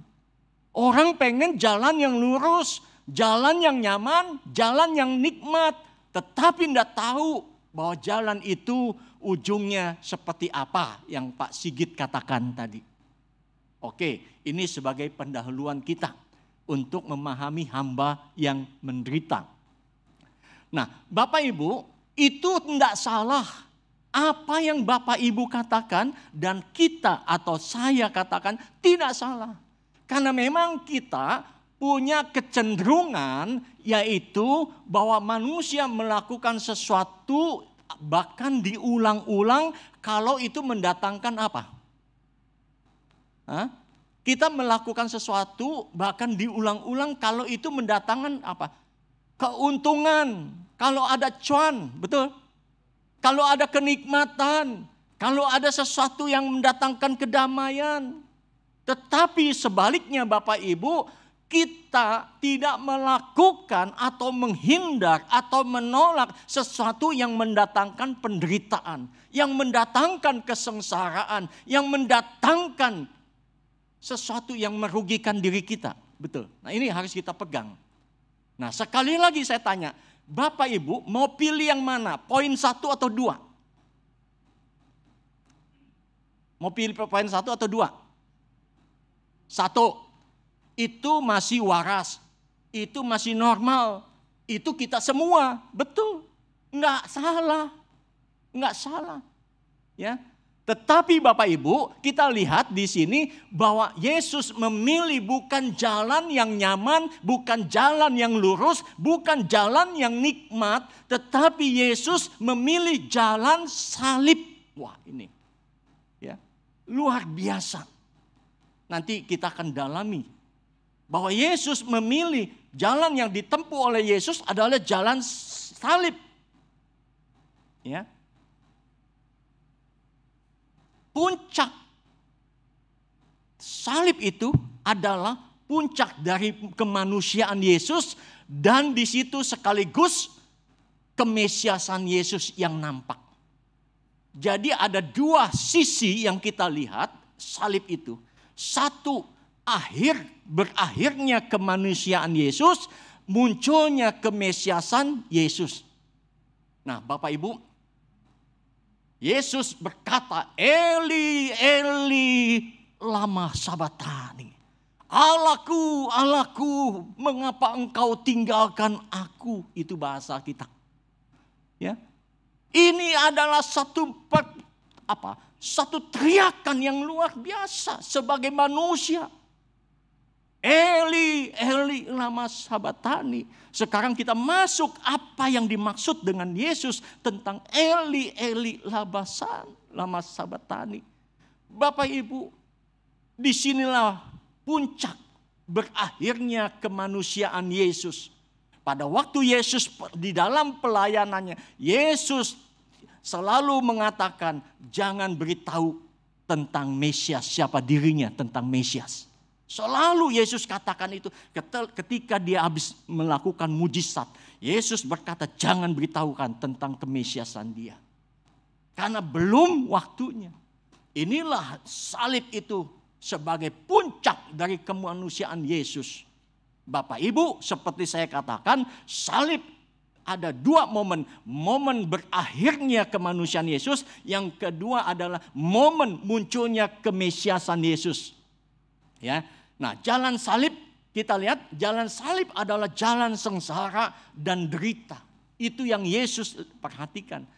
Orang pengen jalan yang lurus, jalan yang nyaman, jalan yang nikmat. Tetapi tidak tahu bahwa jalan itu ujungnya seperti apa yang Pak Sigit katakan tadi. Oke, ini sebagai pendahuluan kita untuk memahami hamba yang menderita. Nah, Bapak Ibu, itu tidak salah Apa yang Bapak Ibu katakan dan kita atau saya katakan tidak salah. Karena memang kita punya kecenderungan yaitu bahwa manusia melakukan sesuatu bahkan diulang-ulang kalau itu mendatangkan apa? Kita melakukan sesuatu bahkan diulang-ulang kalau itu mendatangkan apa? Keuntungan, kalau ada cuan, betul? Kalau ada kenikmatan, kalau ada sesuatu yang mendatangkan kedamaian. Tetapi sebaliknya Bapak Ibu, kita tidak melakukan atau menghindar atau menolak sesuatu yang mendatangkan penderitaan, yang mendatangkan kesengsaraan, yang mendatangkan sesuatu yang merugikan diri kita. Betul. Nah, ini harus kita pegang. Nah, sekali lagi saya tanya, Bapak Ibu mau pilih yang mana? Poin 1 atau 2? Mau pilih poin 1 atau 2? 1. Itu masih waras. Itu masih normal. Itu kita semua. Betul. Enggak salah. Enggak salah. Ya. Tetapi Bapak Ibu, kita lihat di sini bahwa Yesus memilih bukan jalan yang nyaman, bukan jalan yang lurus, bukan jalan yang nikmat, tetapi Yesus memilih jalan salib. Wah, ini ya, luar biasa. Nanti kita akan dalami bahwa Yesus memilih jalan yang ditempuh oleh Yesus adalah jalan salib. Ya. Puncak salib itu adalah puncak dari kemanusiaan Yesus dan di situ sekaligus kemesiasan Yesus yang nampak. Jadi ada dua sisi yang kita lihat salib itu. Satu, berakhirnya kemanusiaan Yesus, munculnya kemesiasan Yesus. Nah, Bapak Ibu, Yesus berkata, Eli, Eli, lama sabatani. Allahku, Allahku, mengapa engkau tinggalkan aku? Itu bahasa kita. Ya, ini adalah satu teriakan yang luar biasa sebagai manusia. Eli, Eli, lama sabatani. Sekarang kita masuk apa yang dimaksud dengan Yesus tentang Eli, Eli, lama sabatani. Bapak Ibu, disinilah puncak berakhirnya kemanusiaan Yesus. Pada waktu Yesus di dalam pelayanannya, Yesus selalu mengatakan jangan beritahu tentang Mesias, siapa dirinya tentang Mesias. Selalu Yesus katakan itu ketika dia habis melakukan mujizat. Yesus berkata jangan beritahukan tentang kemesiasan dia. Karena belum waktunya. Inilah salib itu sebagai puncak dari kemanusiaan Yesus. Bapak Ibu, seperti saya katakan, salib ada dua momen. Momen berakhirnya kemanusiaan Yesus. Yang kedua adalah momen munculnya kemesiasan Yesus. Ya. Nah, jalan salib, kita lihat jalan salib adalah jalan sengsara dan derita. Itu yang Yesus perhatikan.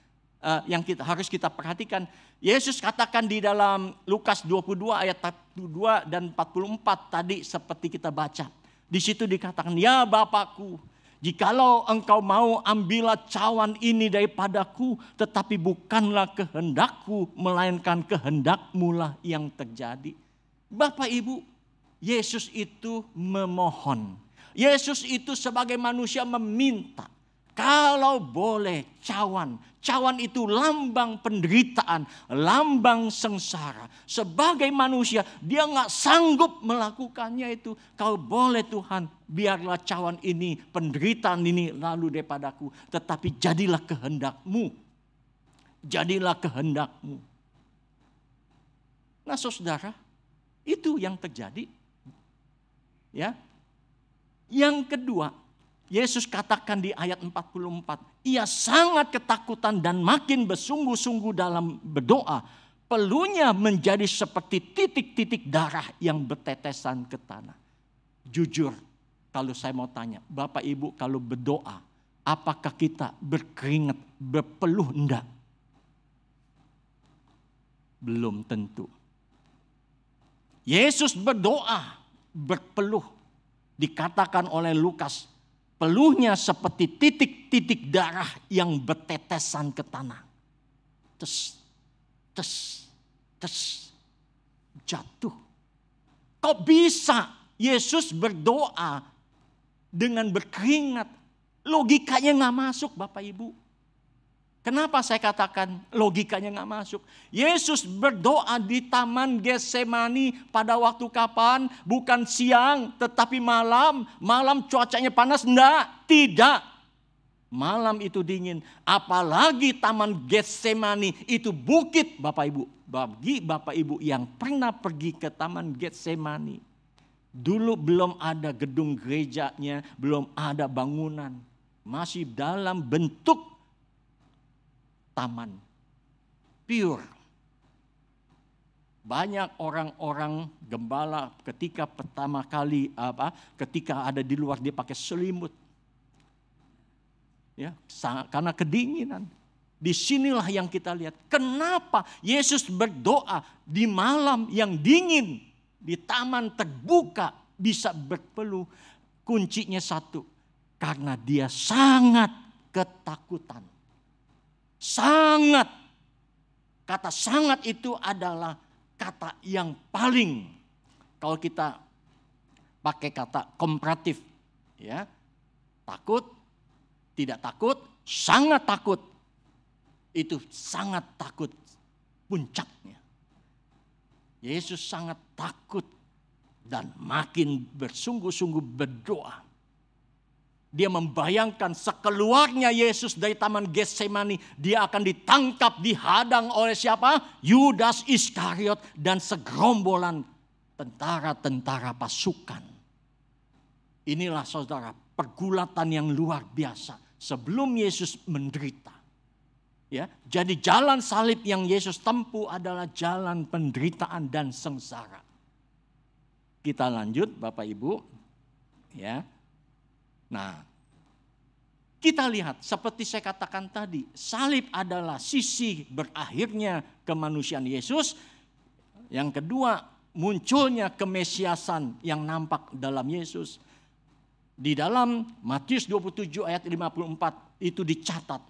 Yang harus kita perhatikan. Yesus katakan di dalam Lukas 22 ayat 42 dan 44 tadi seperti kita baca. Di situ dikatakan, ya Bapakku, jikalau engkau mau ambillah cawan ini daripadaku, tetapi bukanlah kehendakku, melainkan kehendakmu lah yang terjadi. Bapak Ibu, Yesus itu memohon. Yesus itu sebagai manusia meminta. Kalau boleh cawan. Cawan itu lambang penderitaan. Lambang sengsara. Sebagai manusia dia gak sanggup melakukannya itu. Kalau boleh Tuhan, biarlah cawan ini, penderitaan ini lalu daripadaku. Tetapi jadilah kehendakmu. Jadilah kehendakmu. Nah saudara, itu yang terjadi. Ya. Yang kedua, Yesus katakan di ayat 44, ia sangat ketakutan dan makin bersungguh-sungguh dalam berdoa. Peluhnya menjadi seperti titik-titik darah yang bertetesan ke tanah. Jujur, kalau saya mau tanya, Bapak Ibu kalau berdoa, apakah kita berkeringat, berpeluh? Enggak. Belum tentu. Yesus berdoa, berpeluh. Dikatakan oleh Lukas, peluhnya seperti titik-titik darah yang bertetesan ke tanah. Tes, tes, tes, jatuh. Kok bisa Yesus berdoa dengan berkeringat? Logikanya nggak masuk Bapak Ibu. Kenapa saya katakan logikanya nggak masuk? Yesus berdoa di Taman Getsemani pada waktu kapan? Bukan siang, tetapi malam. Malam cuacanya panas? Tidak. Malam itu dingin. Apalagi Taman Getsemani itu bukit Bapak Ibu. Bagi Bapak Ibu yang pernah pergi ke Taman Getsemani. Dulu belum ada gedung gerejanya, belum ada bangunan. Masih dalam bentuk taman pure. Banyak orang-orang gembala ketika pertama kali ketika ada di luar dia pakai selimut. Ya, karena kedinginan. Disinilah yang kita lihat. Kenapa Yesus berdoa di malam yang dingin, di taman terbuka bisa berpeluh? Kuncinya satu, karena dia sangat ketakutan. Sangat. Kata sangat itu adalah kata yang paling, kalau kita pakai kata komparatif, ya, takut, tidak takut, sangat takut. Itu sangat takut puncaknya. Yesus sangat takut dan makin bersungguh-sungguh berdoa. Dia membayangkan sekeluarnya Yesus dari Taman Getsemani, dia akan ditangkap, dihadang oleh siapa? Yudas Iskariot dan segerombolan tentara-tentara pasukan. Inilah saudara, pergulatan yang luar biasa sebelum Yesus menderita. Ya, jadi jalan salib yang Yesus tempuh adalah jalan penderitaan dan sengsara. Kita lanjut Bapak Ibu. Ya. Nah, kita lihat seperti saya katakan tadi, salib adalah sisi berakhirnya kemanusiaan Yesus. Yang kedua, munculnya kemesiasan yang nampak dalam Yesus. Di dalam Matius 27 ayat 54 itu dicatat,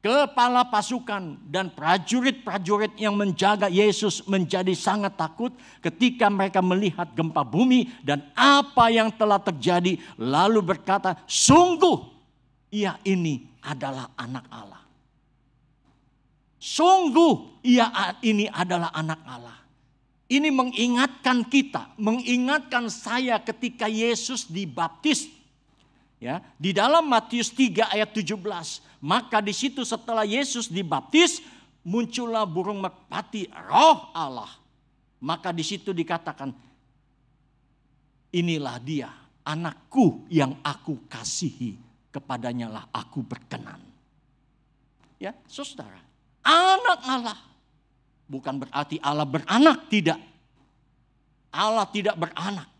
kepala pasukan dan prajurit-prajurit yang menjaga Yesus menjadi sangat takut ketika mereka melihat gempa bumi dan apa yang telah terjadi. Lalu berkata, sungguh ia ini adalah anak Allah. Sungguh ia ini adalah anak Allah. Ini mengingatkan kita, mengingatkan saya ketika Yesus dibaptis. Ya, di dalam Matius 3 ayat 17, maka di situ setelah Yesus dibaptis muncullah burung merpati, Roh Allah. Maka di situ dikatakan, inilah dia, anakku yang aku kasihi, kepadanya lah aku berkenan. Ya, saudara, anak Allah. Bukan berarti Allah beranak, tidak. Allah tidak beranak.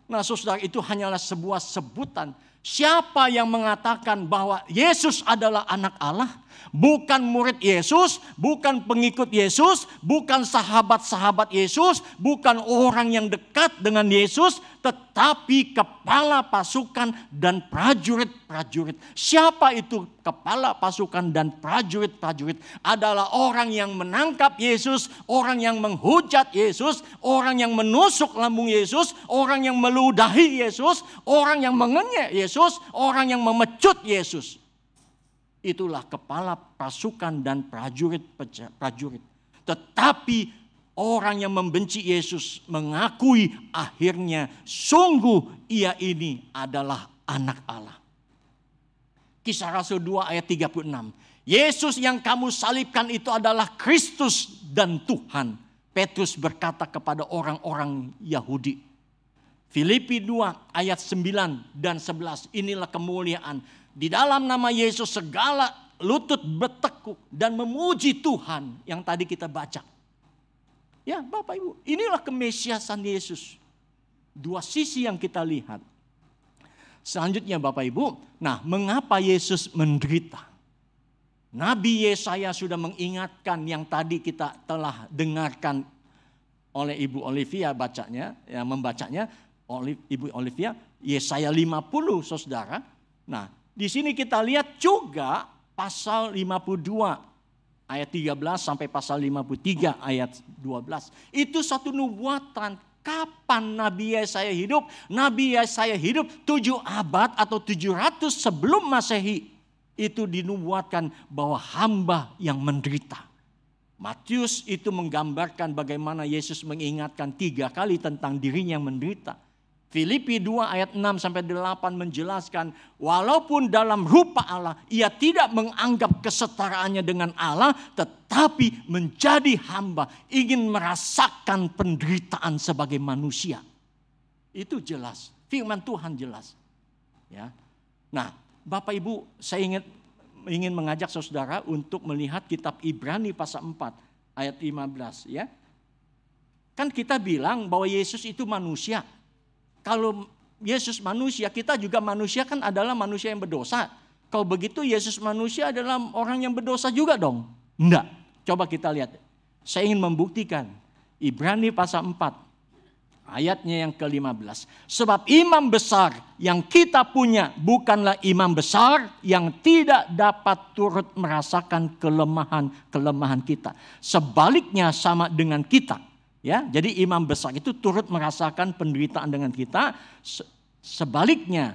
Nah, saudara, itu hanyalah sebuah sebutan. Siapa yang mengatakan bahwa Yesus adalah anak Allah? Bukan murid Yesus, bukan pengikut Yesus, bukan sahabat-sahabat Yesus, bukan orang yang dekat dengan Yesus, tetapi kepala pasukan dan prajurit-prajurit. Siapa itu kepala pasukan dan prajurit-prajurit? Adalah orang yang menangkap Yesus, orang yang menghujat Yesus, orang yang menusuk lambung Yesus, orang yang meludahi Yesus, orang yang mengenyek Yesus, orang yang memecut Yesus. Itulah kepala pasukan dan prajurit. Tetapi orang yang membenci Yesus mengakui akhirnya sungguh ia ini adalah anak Allah. Kisah Rasul 2 ayat 36. Yesus yang kamu salibkan itu adalah Kristus dan Tuhan. Petrus berkata kepada orang-orang Yahudi. Filipi 2 ayat 9 dan 11. Inilah kemuliaan. Di dalam nama Yesus segala lutut bertekuk dan memuji Tuhan yang tadi kita baca. Ya Bapak Ibu, inilah kemesiasan Yesus. Dua sisi yang kita lihat. Selanjutnya Bapak Ibu, nah mengapa Yesus menderita? Nabi Yesaya sudah mengingatkan yang tadi kita telah dengarkan oleh Ibu Olivia membacanya oleh Ibu Olivia, Yesaya 50, saudara. Nah, di sini kita lihat juga pasal 52 ayat 13 sampai pasal 53 ayat 12. Itu satu nubuatan. Kapan Nabi Yesaya hidup? Nabi Yesaya hidup 7 abad atau 700 sebelum Masehi. Itu dinubuatkan bahwa hamba yang menderita. Matius itu menggambarkan bagaimana Yesus mengingatkan 3 kali tentang dirinya yang menderita. Filipi 2 ayat 6 sampai 8 menjelaskan walaupun dalam rupa Allah ia tidak menganggap kesetaraannya dengan Allah tetapi menjadi hamba, ingin merasakan penderitaan sebagai manusia. Itu jelas, firman Tuhan jelas. Ya. Nah, Bapak Ibu, saya ingin mengajak saudara untuk melihat kitab Ibrani pasal 4 ayat 15 ya. Kan kita bilang bahwa Yesus itu manusia. Kalau Yesus manusia, kita juga manusia kan adalah manusia yang berdosa. Kalau begitu Yesus manusia adalah orang yang berdosa juga dong? Enggak. Coba kita lihat. Saya ingin membuktikan. Ibrani pasal 4 ayatnya yang ke-15. Sebab imam besar yang kita punya bukanlah imam besar yang tidak dapat turut merasakan kelemahan kita. Sebaliknya sama dengan kita. Ya, jadi imam besar itu turut merasakan penderitaan dengan kita. Sebaliknya,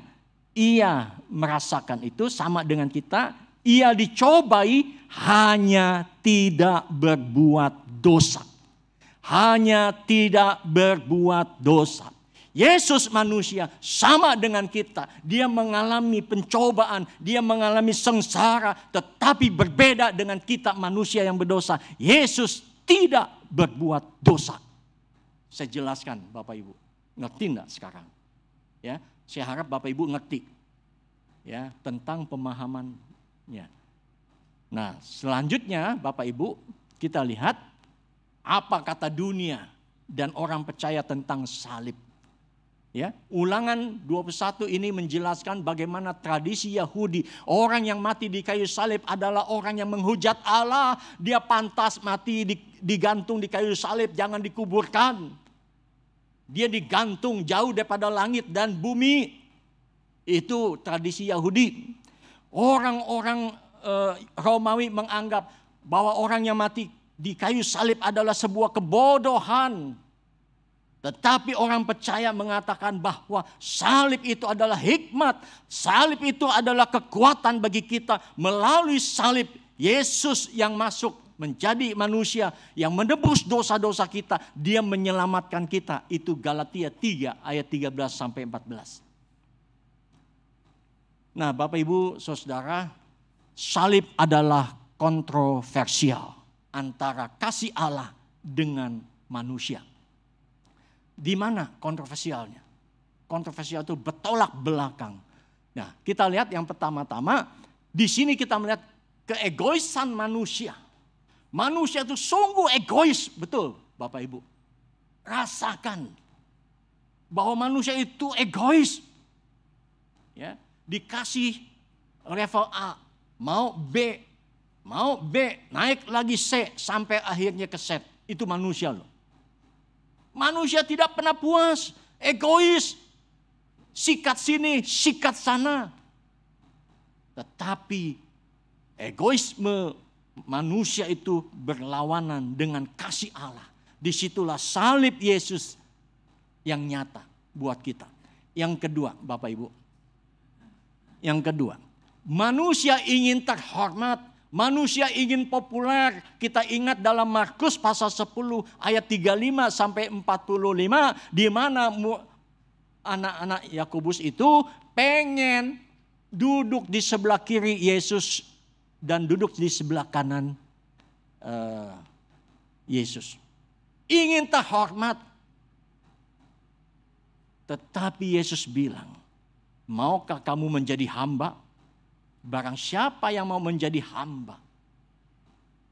ia merasakan itu sama dengan kita. Ia dicobai hanya tidak berbuat dosa. Hanya tidak berbuat dosa. Yesus manusia sama dengan kita. Dia mengalami pencobaan, dia mengalami sengsara, tetapi berbeda dengan kita manusia yang berdosa. Yesus tidak berbuat dosa. Saya jelaskan Bapak Ibu. Ngerti enggak sekarang? Ya, saya harap Bapak Ibu ngerti. Ya, tentang pemahamannya. Nah, selanjutnya Bapak Ibu, kita lihat apa kata dunia dan orang percaya tentang salib. Ya, Ulangan 21 ini menjelaskan bagaimana tradisi Yahudi, orang yang mati di kayu salib adalah orang yang menghujat Allah, dia pantas mati digantung di kayu salib, jangan dikuburkan. Dia digantung jauh daripada langit dan bumi. Itu tradisi Yahudi. Orang-orang Romawi menganggap bahwa orang yang mati di kayu salib adalah sebuah kebodohan. Tetapi orang percaya mengatakan bahwa salib itu adalah hikmat. Salib itu adalah kekuatan bagi kita. Melalui salib Yesus yang masuk menjadi manusia yang menebus dosa-dosa kita. Dia menyelamatkan kita. Itu Galatia 3 ayat 13 sampai 14. Nah, Bapak Ibu Saudara, salib adalah kontroversial antara kasih Allah dengan manusia. Di mana kontroversialnya? Kontroversial itu bertolak belakang. Nah, kita lihat yang pertama-tama, di sini kita melihat keegoisan manusia. Manusia itu sungguh egois, betul Bapak Ibu. Rasakan bahwa manusia itu egois. Ya, dikasih level A, mau B, naik lagi C, sampai akhirnya ke Z. Itu manusia loh. Manusia tidak pernah puas, egois, sikat sini, sikat sana. Tetapi egoisme manusia itu berlawanan dengan kasih Allah. Disitulah salib Yesus yang nyata buat kita. Yang kedua, Bapak Ibu. Yang kedua, manusia ingin terhormat. Manusia ingin populer. Kita ingat dalam Markus pasal 10 ayat 35 sampai 45 di mana anak-anak Yakobus itu pengen duduk di sebelah kiri Yesus dan duduk di sebelah kanan Yesus. Ingin terhormat. Tetapi Yesus bilang, maukah kamu menjadi hamba? Barang siapa yang mau menjadi hamba,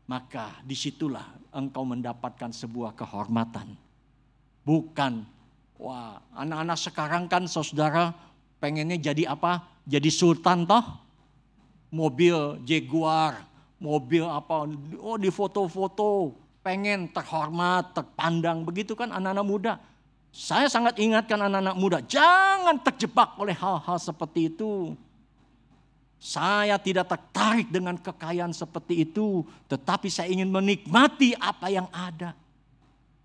maka disitulah engkau mendapatkan sebuah kehormatan. Bukan, wah anak-anak sekarang kan saudara pengennya jadi apa? Jadi sultan toh? Mobil Jaguar, mobil apa, di foto-foto, pengen terhormat, terpandang, begitu kan anak-anak muda. Saya sangat ingatkan anak-anak muda, jangan terjebak oleh hal-hal seperti itu. Saya tidak tertarik dengan kekayaan seperti itu, tetapi saya ingin menikmati apa yang ada.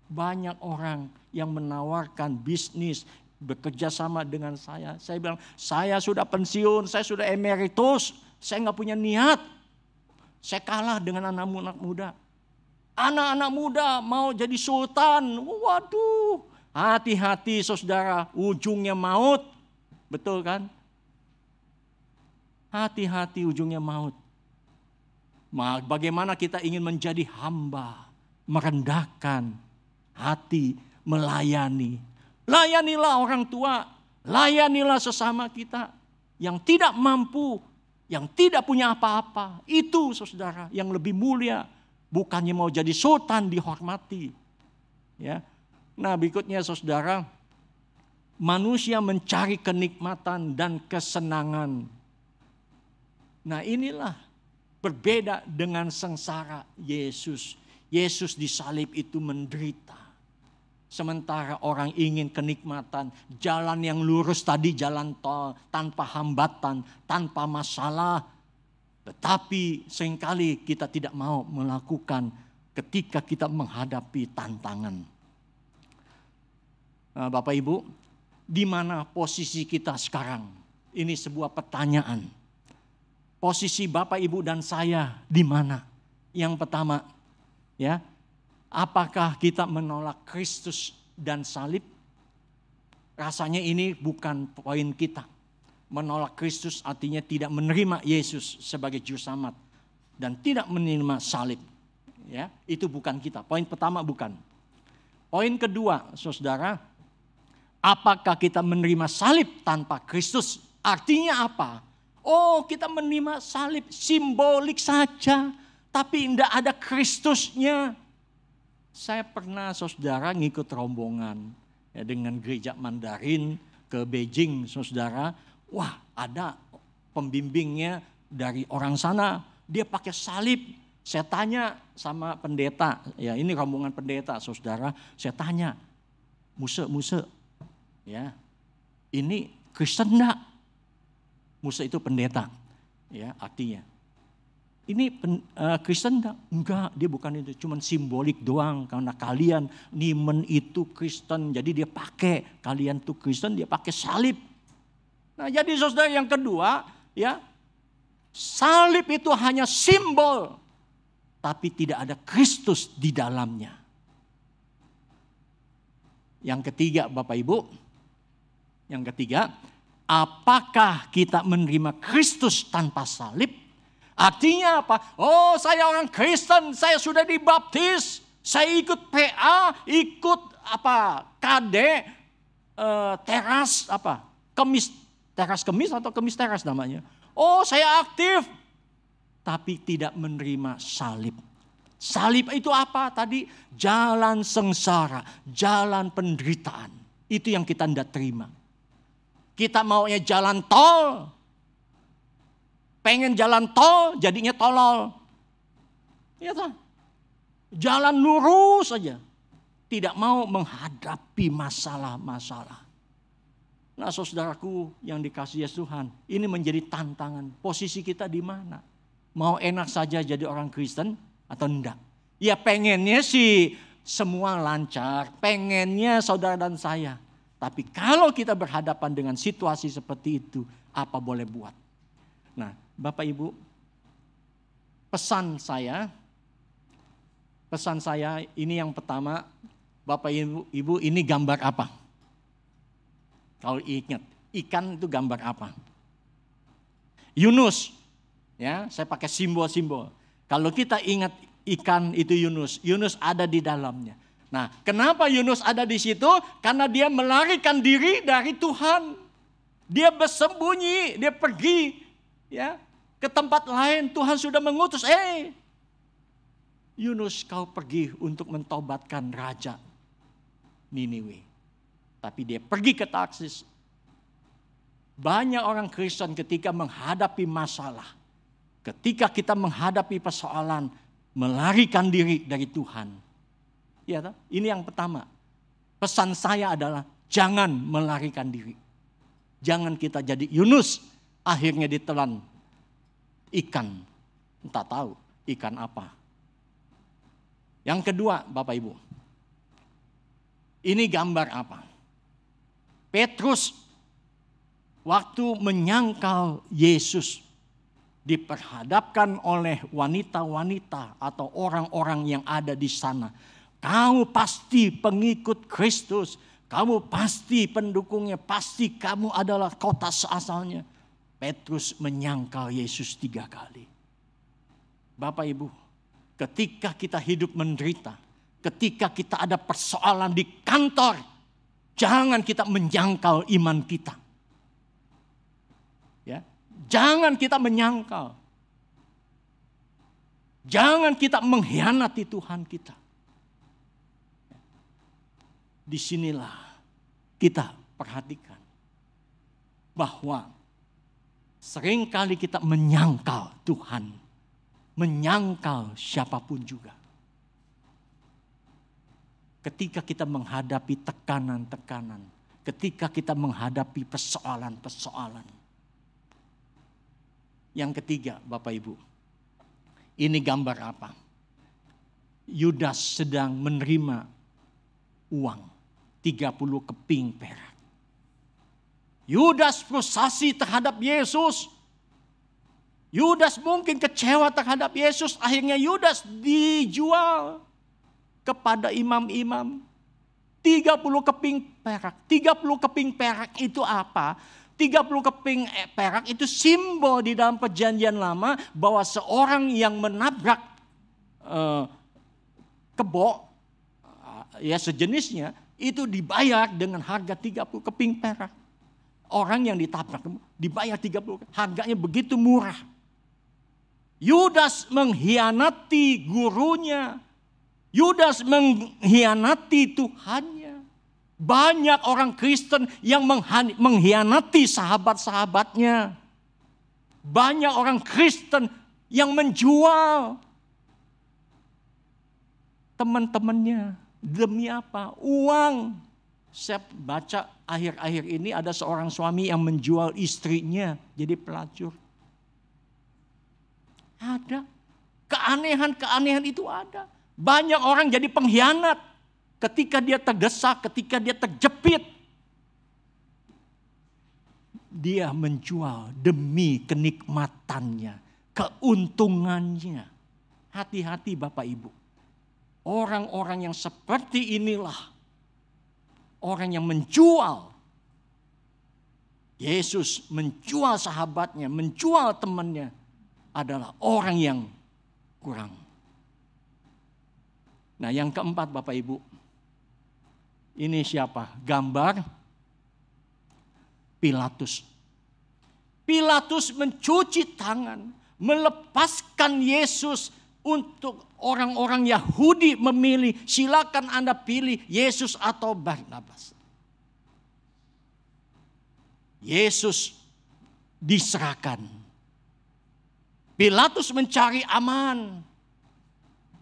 Banyak orang yang menawarkan bisnis, bekerja sama dengan saya. Saya bilang, saya sudah pensiun, saya sudah emeritus, saya nggak punya niat. Saya kalah dengan anak-anak muda. Anak-anak muda mau jadi sultan, waduh, hati-hati saudara, ujungnya maut. Betul kan? Hati-hati ujungnya maut. Bagaimana kita ingin menjadi hamba, merendahkan hati, melayani. Layanilah orang tua, layanilah sesama kita yang tidak mampu, yang tidak punya apa-apa. Itu saudara yang lebih mulia. Bukannya mau jadi sultan dihormati. Ya. Nah berikutnya saudara, manusia mencari kenikmatan dan kesenangan. Nah inilah berbeda dengan sengsara Yesus. Yesus disalib itu menderita. Sementara orang ingin kenikmatan, jalan yang lurus tadi, jalan tol, tanpa hambatan, tanpa masalah. Tetapi seringkali kita tidak mau melakukan ketika kita menghadapi tantangan. Nah, Bapak Ibu, di mana posisi kita sekarang? Ini sebuah pertanyaan. Posisi Bapak Ibu dan saya di mana? Yang pertama, ya. Apakah kita menolak Kristus dan salib? Rasanya ini bukan poin kita. Menolak Kristus artinya tidak menerima Yesus sebagai juru selamat dan tidak menerima salib. Ya, itu bukan kita. Poin pertama bukan. Poin kedua, saudara, apakah kita menerima salib tanpa Kristus? Artinya apa? Oh, kita menerima salib simbolik saja, tapi tidak ada Kristusnya. Saya pernah saudara ngikut rombongan ya, dengan gereja Mandarin ke Beijing saudara. Wah ada pembimbingnya dari orang sana. Dia pakai salib. Saya tanya sama pendeta. Ya ini rombongan pendeta saudara. Saya tanya. Muse. Ya ini Kristen enggak? Muse itu pendeta. Ya artinya. Ini Kristen enggak? Enggak, dia bukan itu. Cuma simbolik doang. Karena kalian nimen itu Kristen. Jadi dia pakai. Kalian tuh Kristen, dia pakai salib. Nah jadi saudara yang kedua. Ya, salib itu hanya simbol. Tapi tidak ada Kristus di dalamnya. Yang ketiga Bapak Ibu. Yang ketiga. Apakah kita menerima Kristus tanpa salib? Artinya apa? Oh saya orang Kristen, saya sudah dibaptis, saya ikut PA, ikut apa? KD, teras apa? Teras kemis atau kemis teras namanya. Oh saya aktif, tapi tidak menerima salib. Salib itu apa tadi? Jalan sengsara, jalan penderitaan. Itu yang kita tidak terima. Kita maunya jalan tol. Pengen jalan tol, jadinya tolol. Ya toh? Jalan lurus saja. Tidak mau menghadapi masalah-masalah. Nah saudaraku yang dikasihi Tuhan, ini menjadi tantangan. Posisi kita di mana? Mau enak saja jadi orang Kristen atau enggak? Ya pengennya sih semua lancar. Pengennya saudara dan saya. Tapi kalau kita berhadapan dengan situasi seperti itu, apa boleh buat? Nah, Bapak Ibu, pesan saya ini yang pertama, Bapak Ibu ini gambar apa? Kalau ingat, ikan itu gambar apa? Yunus, ya saya pakai simbol-simbol. Kalau kita ingat ikan itu Yunus ada di dalamnya. Nah, kenapa Yunus ada di situ? Karena dia melarikan diri dari Tuhan. Dia bersembunyi, dia pergi. Ya, ke tempat lain Tuhan sudah mengutus. Yunus kau pergi untuk mentobatkan raja Niniwe. Tapi dia pergi ke Tarsis. Banyak orang Kristen ketika menghadapi masalah. ketika kita menghadapi persoalan, melarikan diri dari Tuhan. Ya, ini yang pertama. Pesan saya adalah jangan melarikan diri. Jangan kita jadi Yunus, akhirnya ditelan ikan. Entah tahu ikan apa. Yang kedua, Bapak Ibu. Ini gambar apa? Petrus waktu menyangkal Yesus diperhadapkan oleh wanita-wanita atau orang-orang yang ada di sana. Kamu pasti pengikut Kristus. Kamu pasti pendukungnya. Pasti kamu adalah kota seasalnya. Petrus menyangkal Yesus 3 kali. Bapak Ibu, ketika kita hidup menderita, ketika kita ada persoalan di kantor, jangan kita menyangkal iman kita. Ya, jangan kita menyangkal. Jangan kita mengkhianati Tuhan kita. Disinilah kita perhatikan bahwa seringkali kita menyangkal Tuhan, menyangkal siapapun juga. Ketika kita menghadapi tekanan-tekanan, ketika kita menghadapi persoalan-persoalan. Yang ketiga, Bapak Ibu, ini gambar apa? Yudas sedang menerima uang 30 keping perak. Yudas frustasi terhadap Yesus. Yudas mungkin kecewa terhadap Yesus. Akhirnya Yudas dijual kepada imam-imam. 30 keping perak. 30 keping perak itu apa? 30 keping perak itu simbol di dalam perjanjian lama bahwa seorang yang menabrak kebo, ya sejenisnya, itu dibayar dengan harga 30 keping perak. Orang yang ditabrak dibayar 30, harganya begitu murah. Yudas mengkhianati gurunya. Yudas mengkhianati Tuhannya. Banyak orang Kristen yang mengkhianati sahabat-sahabatnya. Banyak orang Kristen yang menjual teman-temannya. Demi apa? Uang. Saya baca akhir-akhir ini ada seorang suami yang menjual istrinya jadi pelacur. Ada. Keanehan-keanehan itu ada. Banyak orang jadi pengkhianat. Ketika dia terdesak, ketika dia terjepit. Dia menjual demi kenikmatannya, keuntungannya. Hati-hati Bapak Ibu. Orang-orang yang seperti inilah orang yang menjual. Yesus menjual sahabatnya, menjual temannya adalah orang yang kurang. Nah, yang keempat Bapak Ibu. Ini siapa? Gambar Pilatus. Pilatus mencuci tangan, melepaskan Yesus untuk orang-orang Yahudi memilih, silakan Anda pilih Yesus atau Barnabas. Yesus diserahkan. Pilatus mencari aman.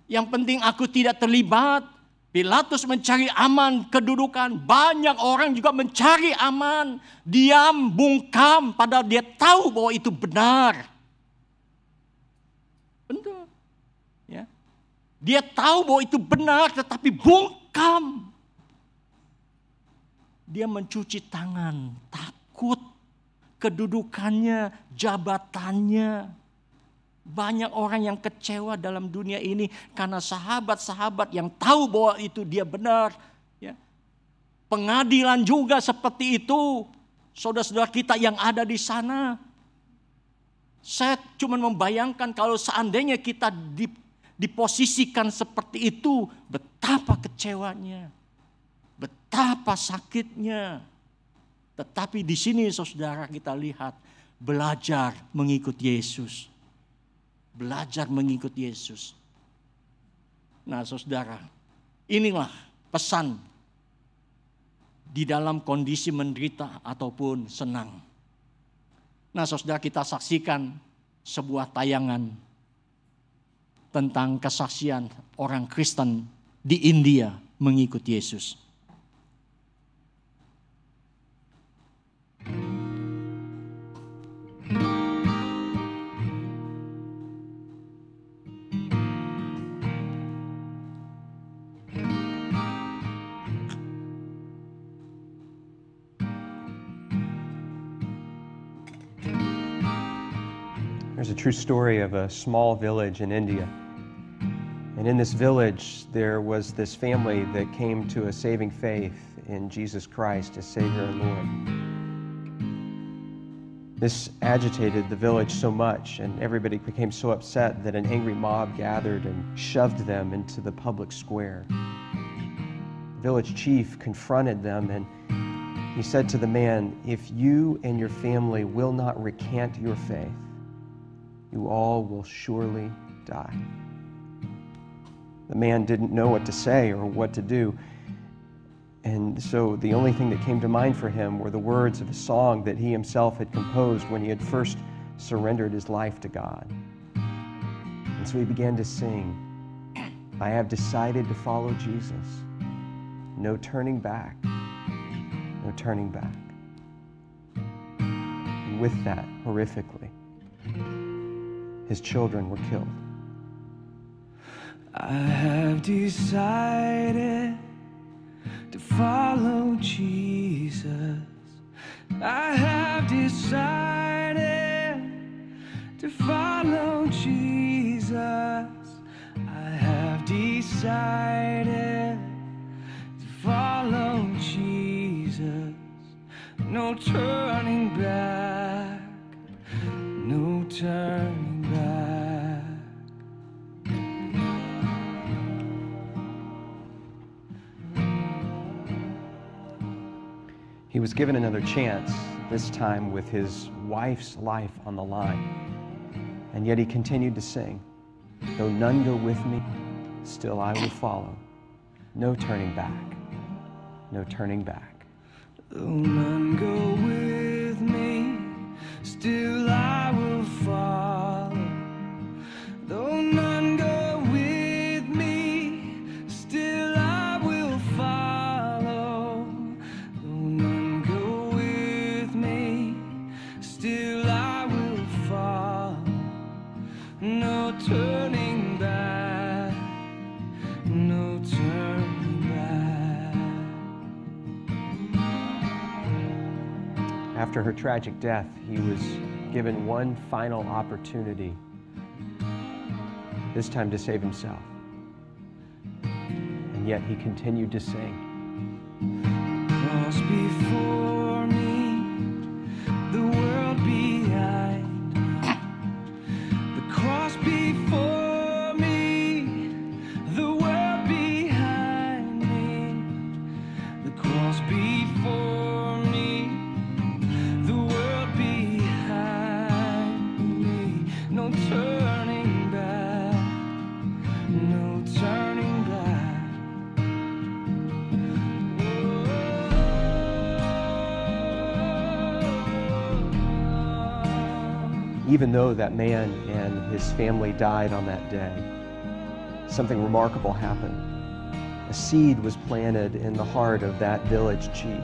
Yang penting aku tidak terlibat. Pilatus mencari aman kedudukan. Banyak orang juga mencari aman. Diam, bungkam, padahal dia tahu bahwa itu benar. Betul. Ya. Dia tahu bahwa itu benar tetapi bungkam. Dia mencuci tangan, takut kedudukannya, jabatannya. Banyak orang yang kecewa dalam dunia ini karena sahabat-sahabat yang tahu bahwa itu dia benar. Ya. Pengadilan juga seperti itu. Saudara-saudara kita yang ada di sana. Saya cuma membayangkan kalau seandainya kita diposisikan seperti itu, betapa kecewanya, betapa sakitnya. Tetapi di sini saudara kita lihat, belajar mengikut Yesus. Belajar mengikut Yesus. Nah saudara, inilah pesan di dalam kondisi menderita ataupun senang. Nah saudara, kita saksikan sebuah tayangan tentang kesaksian orang Kristen di India mengikut Yesus. There's a true story of a small village in India. And in this village, there was this family that came to a saving faith in Jesus Christ as Savior and Lord. This agitated the village so much, and everybody became so upset that an angry mob gathered and shoved them into the public square. The village chief confronted them, and he said to the man, "If you and your family will not recant your faith, you all will surely die." The man didn't know what to say or what to do. And so the only thing that came to mind for him were the words of a song that he himself had composed when he had first surrendered his life to God. And so he began to sing, "I have decided to follow Jesus. No turning back, no turning back." And with that, horrifically, his children were killed. I have decided to follow Jesus. I have decided to follow Jesus. I have decided to follow Jesus. No turning back, no turning back. He was given another chance, this time with his wife's life on the line. And yet he continued to sing, "Though none go with me, still I will follow. No turning back, no turning back." Though none go with me, still I will follow. Though none go with me, still I will follow. Though none go with me, still I will follow. No turning back, no turning back. After her tragic death, he was given one final opportunity, this time to save himself. And yet he continued to sing. Cross before me, the world behind me. The cross before me, the world behind me. The cross before me, the world behind me. No turning back, no turning back. Even though that man and his family died on that day, something remarkable happened. A seed was planted in the heart of that village chief,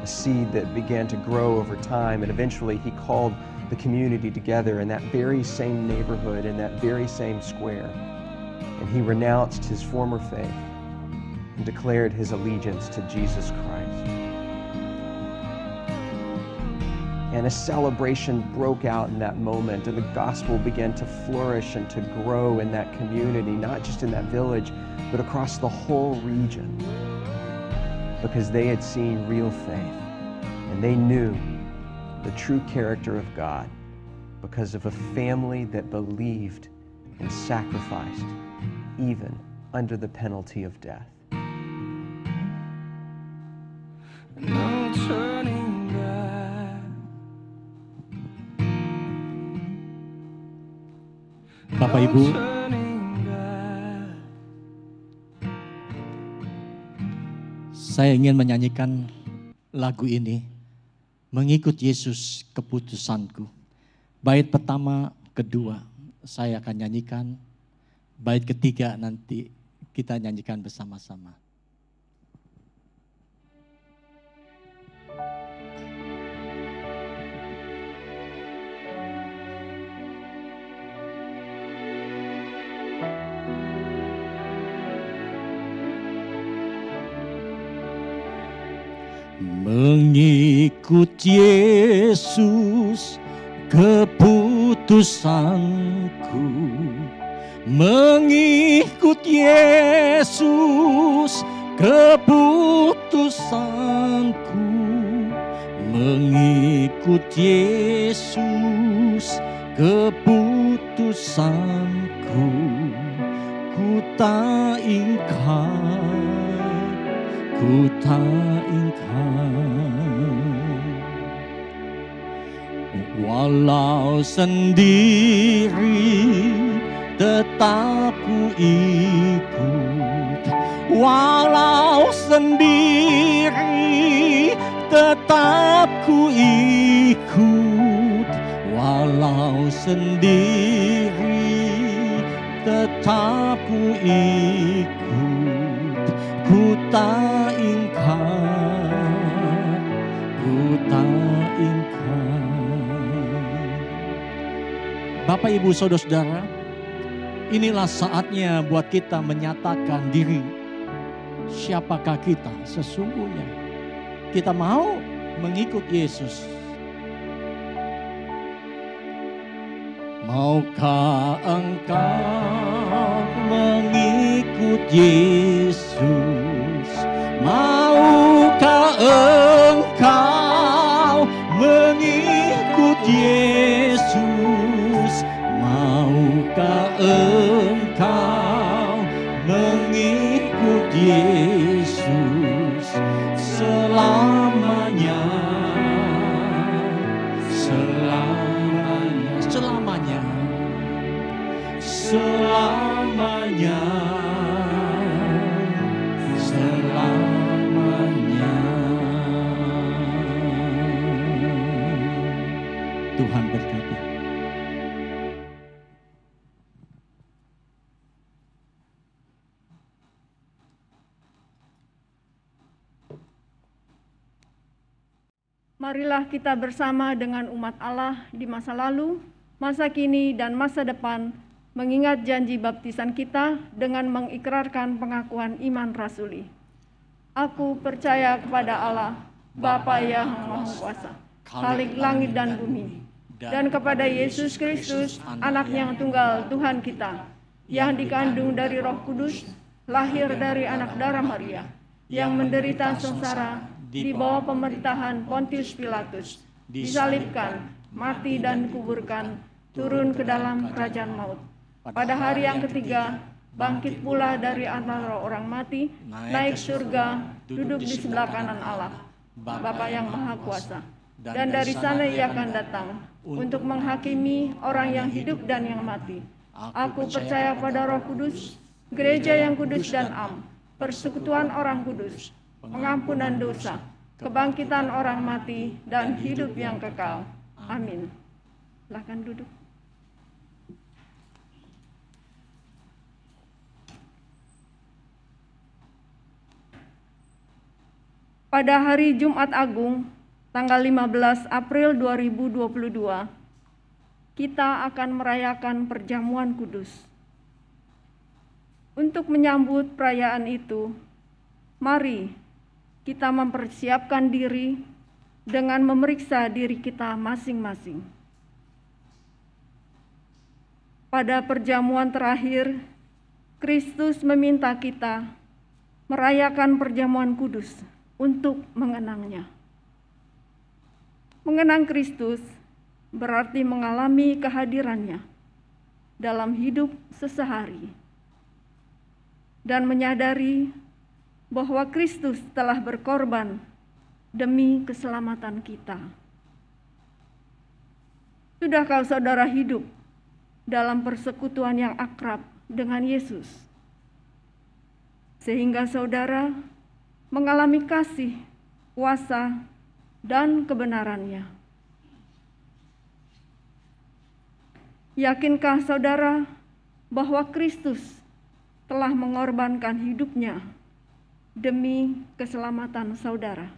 a seed that began to grow over time, and eventually he called the community together in that very same neighborhood, in that very same square, and he renounced his former faith and declared his allegiance to Jesus Christ. And a celebration broke out in that moment, and the gospel began to flourish and to grow in that community, not just in that village, but across the whole region, because they had seen real faith, and they knew the true character of God because of a family that believed and sacrificed, even under the penalty of death. No turning back. Bapak Ibu, saya ingin menyanyikan lagu ini, Mengikut Yesus Keputusanku. Bait pertama kedua saya akan nyanyikan, bait ketiga nanti kita nyanyikan bersama-sama. Mengikut Yesus keputusanku, mengikut Yesus keputusanku, mengikut Yesus keputusanku, ku tak ingkar, ku tak ingkar. Walau sendiri tetap ku ikut, walau sendiri tetap ku ikut, walau sendiri tetap ku ikut, ku tak ingkar, ku tak ingkar. Bapak, Ibu, Saudara-saudara, inilah saatnya buat kita menyatakan diri. Siapakah kita sesungguhnya? Kita mau mengikut Yesus. Maukah engkau mengikut Yesus? Maukah engkau mengikut Yesus? Maukah engkau mengikut Yesus selamanya? Selamanya, selamanya, selamanya, selamanya. Tuhan berkati. Marilah kita bersama dengan umat Allah di masa lalu, masa kini, dan masa depan, mengingat janji baptisan kita dengan mengikrarkan pengakuan iman rasuli. Aku percaya kepada Allah, Bapa yang Maha Kuasa, Khalik langit dan bumi, dan kepada Yesus Kristus, Anak yang tunggal Tuhan kita, yang dikandung dari Roh Kudus, lahir dari anak darah Maria, yang menderita sengsara di bawah pemerintahan Pontius Pilatus, disalibkan, mati dan dikuburkan, turun ke dalam kerajaan maut. Pada hari yang ketiga, bangkit pula dari antara orang mati, naik surga, duduk di sebelah kanan Allah, Bapa yang Maha Kuasa. Dan dari sana ia akan datang untuk menghakimi orang yang hidup dan yang mati. Aku percaya pada Roh Kudus, gereja yang kudus dan am, persekutuan orang kudus, pengampunan dosa, kebangkitan orang mati, dan hidup yang kekal. Amin. Silakan duduk. Pada hari Jumat Agung, tanggal 15 April 2022, kita akan merayakan perjamuan kudus. Untuk menyambut perayaan itu, mari kita mempersiapkan diri dengan memeriksa diri kita masing-masing. Pada perjamuan terakhir, Kristus meminta kita merayakan perjamuan kudus untuk mengenangnya. Mengenang Kristus berarti mengalami kehadirannya dalam hidup sesehari dan menyadari bahwa Kristus telah berkorban demi keselamatan kita. Sudahkah saudara hidup dalam persekutuan yang akrab dengan Yesus, sehingga saudara mengalami kasih, kuasa, dan kebenarannya? Yakinkah saudara bahwa Kristus telah mengorbankan hidupnya demi keselamatan saudara?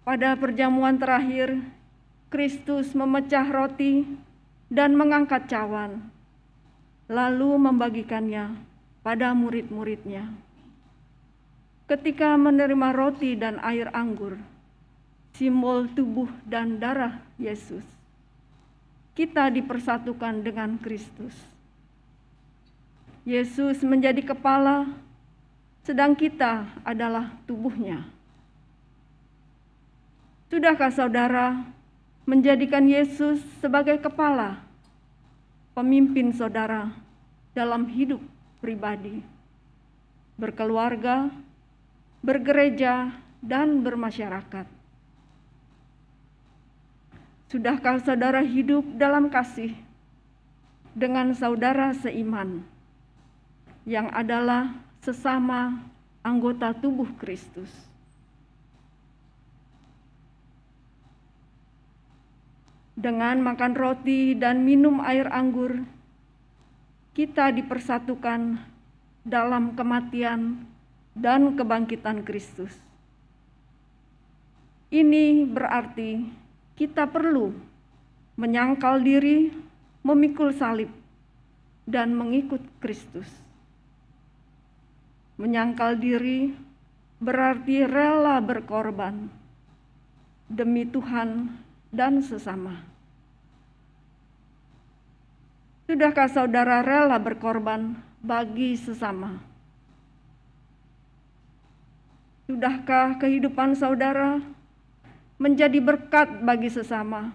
Pada perjamuan terakhir, Kristus memecah roti dan mengangkat cawan, lalu membagikannya pada murid-muridnya. Ketika menerima roti dan air anggur, simbol tubuh dan darah Yesus, kita dipersatukan dengan Kristus. Yesus menjadi kepala, sedang kita adalah tubuhnya. Sudahkah saudara menjadikan Yesus sebagai kepala, pemimpin saudara dalam hidup pribadi, berkeluarga, bergereja, dan bermasyarakat? Sudahkah saudara hidup dalam kasih dengan saudara seiman yang adalah sesama anggota tubuh Kristus? Dengan makan roti dan minum air anggur, kita dipersatukan dalam kematian dan kebangkitan Kristus. Ini berarti kita perlu menyangkal diri, memikul salib, dan mengikut Kristus. Menyangkal diri berarti rela berkorban demi Tuhan dan sesama. Sudahkah saudara rela berkorban bagi sesama? Sudahkah kehidupan saudara menjadi berkat bagi sesama?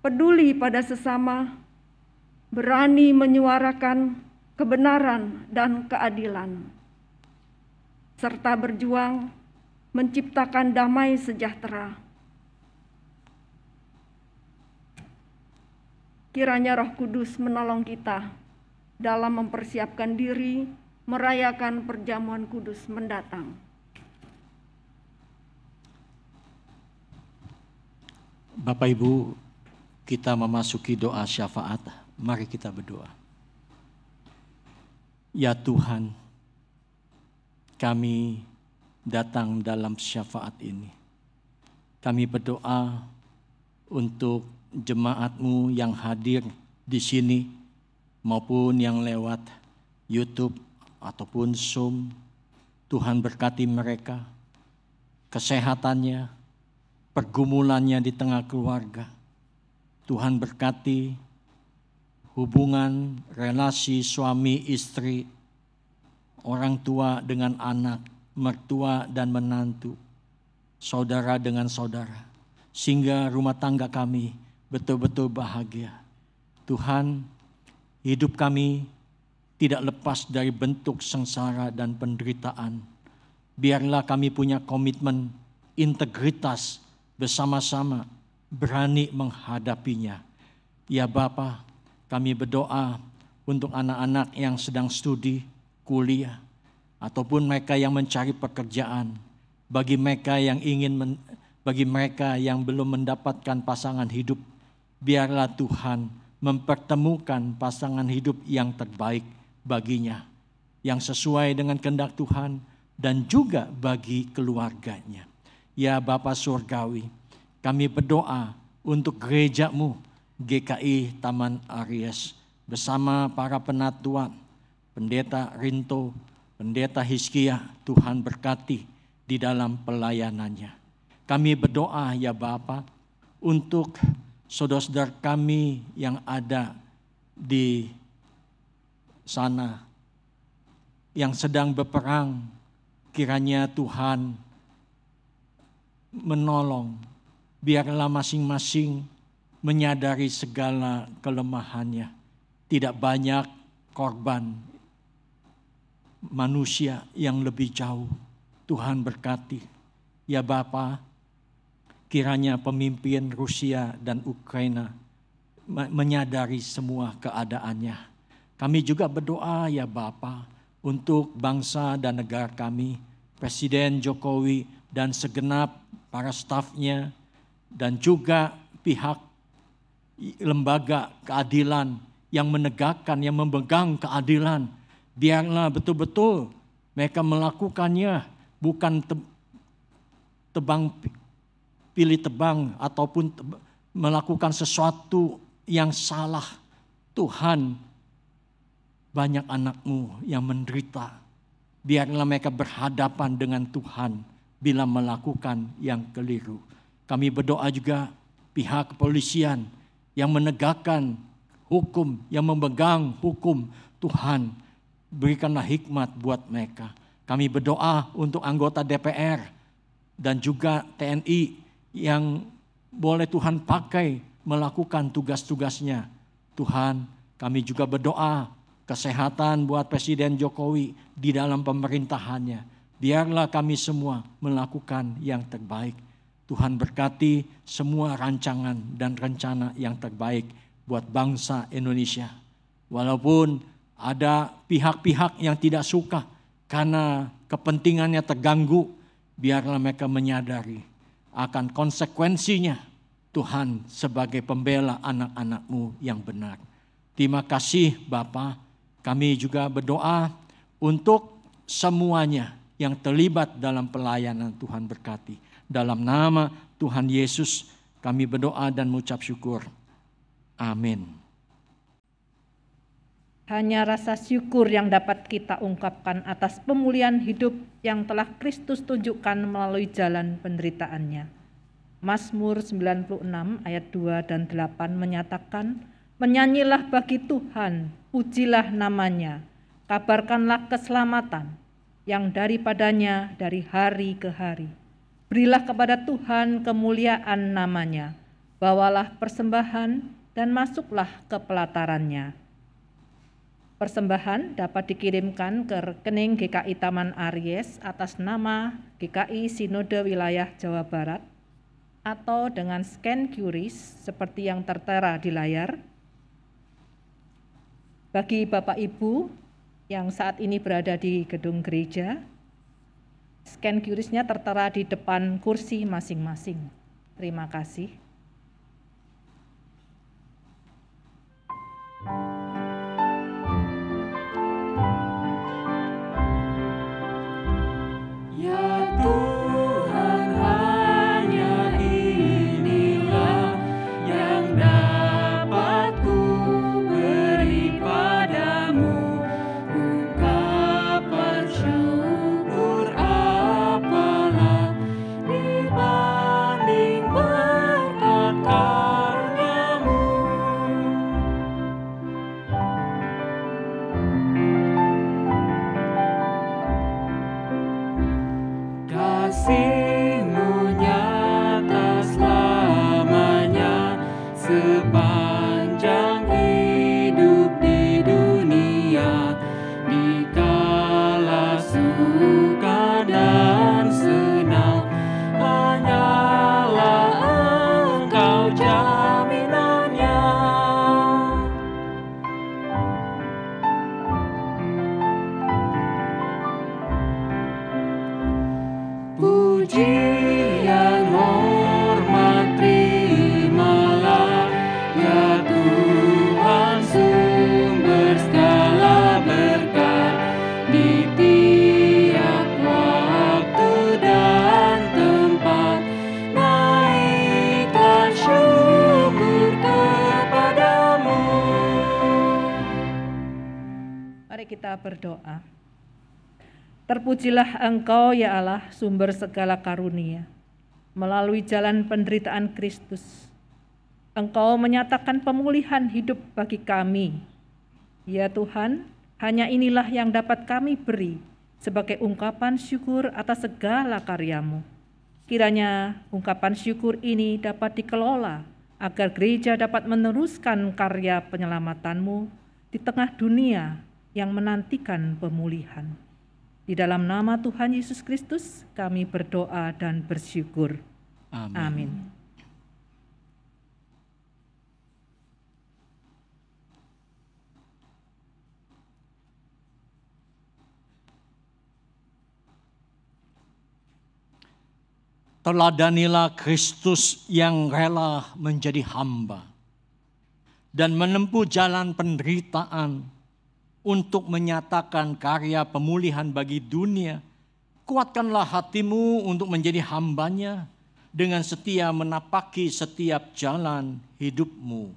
Peduli pada sesama, berani menyuarakan kebenaran dan keadilan, serta berjuang menciptakan damai sejahtera. Kiranya Roh Kudus menolong kita dalam mempersiapkan diri merayakan perjamuan kudus mendatang. Bapak Ibu, kita memasuki doa syafaat. Mari kita berdoa. Ya Tuhan, kami datang dalam syafaat ini. Kami berdoa untuk jemaat-Mu yang hadir di sini maupun yang lewat YouTube ataupun Zoom. Tuhan berkati mereka, kesehatannya, pergumulannya di tengah keluarga. Tuhan berkati hubungan relasi suami istri, orang tua dengan anak, mertua dan menantu, saudara dengan saudara, sehingga rumah tangga kami betul-betul bahagia. Tuhan, hidup kami tidak lepas dari bentuk sengsara dan penderitaan. Biarlah kami punya komitmen, integritas bersama-sama, berani menghadapinya. Ya Bapa, kami berdoa untuk anak-anak yang sedang studi, kuliah, ataupun mereka yang mencari pekerjaan. Bagi mereka yang bagi mereka yang belum mendapatkan pasangan hidup, biarlah Tuhan mempertemukan pasangan hidup yang terbaik baginya, yang sesuai dengan kehendak Tuhan dan juga bagi keluarganya. Ya Bapa Surgawi, kami berdoa untuk gereja-Mu, GKI Taman Aries, bersama para penatua, Pendeta Rinto, Pendeta Hizkia. Tuhan berkati di dalam pelayanannya. Kami berdoa ya Bapa untuk saudara-saudara kami yang ada di sana yang sedang berperang, kiranya Tuhan menolong, biarlah masing-masing menyadari segala kelemahannya. Tidak banyak korban manusia yang lebih jauh. Tuhan berkati. Ya Bapa, kiranya pemimpin Rusia dan Ukraina menyadari semua keadaannya. Kami juga berdoa ya Bapa untuk bangsa dan negara kami. Presiden Jokowi dan segenap para stafnya dan juga pihak lembaga keadilan yang menegakkan, yang memegang keadilan. Biarlah betul-betul mereka melakukannya bukan pilih tebang ataupun melakukan sesuatu yang salah. Tuhan, banyak anak-Mu yang menderita. Biarlah mereka berhadapan dengan Tuhan bila melakukan yang keliru. Kami berdoa juga pihak kepolisian yang menegakkan hukum, yang memegang hukum. Tuhan, berikanlah hikmat buat mereka. Kami berdoa untuk anggota DPR dan juga TNI yang boleh Tuhan pakai melakukan tugas-tugasnya. Tuhan, kami juga berdoa kesehatan buat Presiden Jokowi di dalam pemerintahannya. Biarlah kami semua melakukan yang terbaik. Tuhan berkati semua rancangan dan rencana yang terbaik buat bangsa Indonesia. Walaupun ada pihak-pihak yang tidak suka karena kepentingannya terganggu, biarlah mereka menyadari akan konsekuensinya. Tuhan sebagai pembela anak-anak-Mu yang benar. Terima kasih Bapa. Kami juga berdoa untuk semuanya yang terlibat dalam pelayanan. Tuhan berkati. Dalam nama Tuhan Yesus kami berdoa dan mengucap syukur. Amin. Hanya rasa syukur yang dapat kita ungkapkan atas pemulihan hidup yang telah Kristus tunjukkan melalui jalan penderitaannya. Mazmur 96 ayat 2 dan 8 menyatakan, menyanyilah bagi Tuhan, pujilah namanya, kabarkanlah keselamatan yang daripadanya dari hari ke hari. Berilah kepada Tuhan kemuliaan namanya, bawalah persembahan dan masuklah ke pelatarannya. Persembahan dapat dikirimkan ke rekening GKI Taman Aries atas nama GKI Sinode Wilayah Jawa Barat atau dengan scan QRIS seperti yang tertera di layar. Bagi Bapak Ibu yang saat ini berada di gedung gereja, scan QRIS-nya tertera di depan kursi masing-masing. Terima kasih. Kasih-Mu nyata selamanya sepanjang hidup di dunia, di kala suka dan senang, hanyalah Engkau jaminannya. Pujian hormat terimalah, ya Tuhan sumber segala berkat di tiap waktu dan tempat. Naiklah syukur kepadamu. Mari kita berdoa. Terpujilah Engkau ya Allah, sumber segala karunia. Melalui jalan penderitaan Kristus, Engkau menyatakan pemulihan hidup bagi kami. Ya Tuhan, hanya inilah yang dapat kami beri sebagai ungkapan syukur atas segala karya-Mu. Kiranya ungkapan syukur ini dapat dikelola agar gereja dapat meneruskan karya penyelamatanmu di tengah dunia yang menantikan pemulihan. Di dalam nama Tuhan Yesus Kristus kami berdoa dan bersyukur. Amin. Amin. Teladanilah Kristus yang rela menjadi hamba dan menempuh jalan penderitaan untuk menyatakan karya pemulihan bagi dunia. Kuatkanlah hatimu untuk menjadi hambanya dengan setia menapaki setiap jalan hidupmu.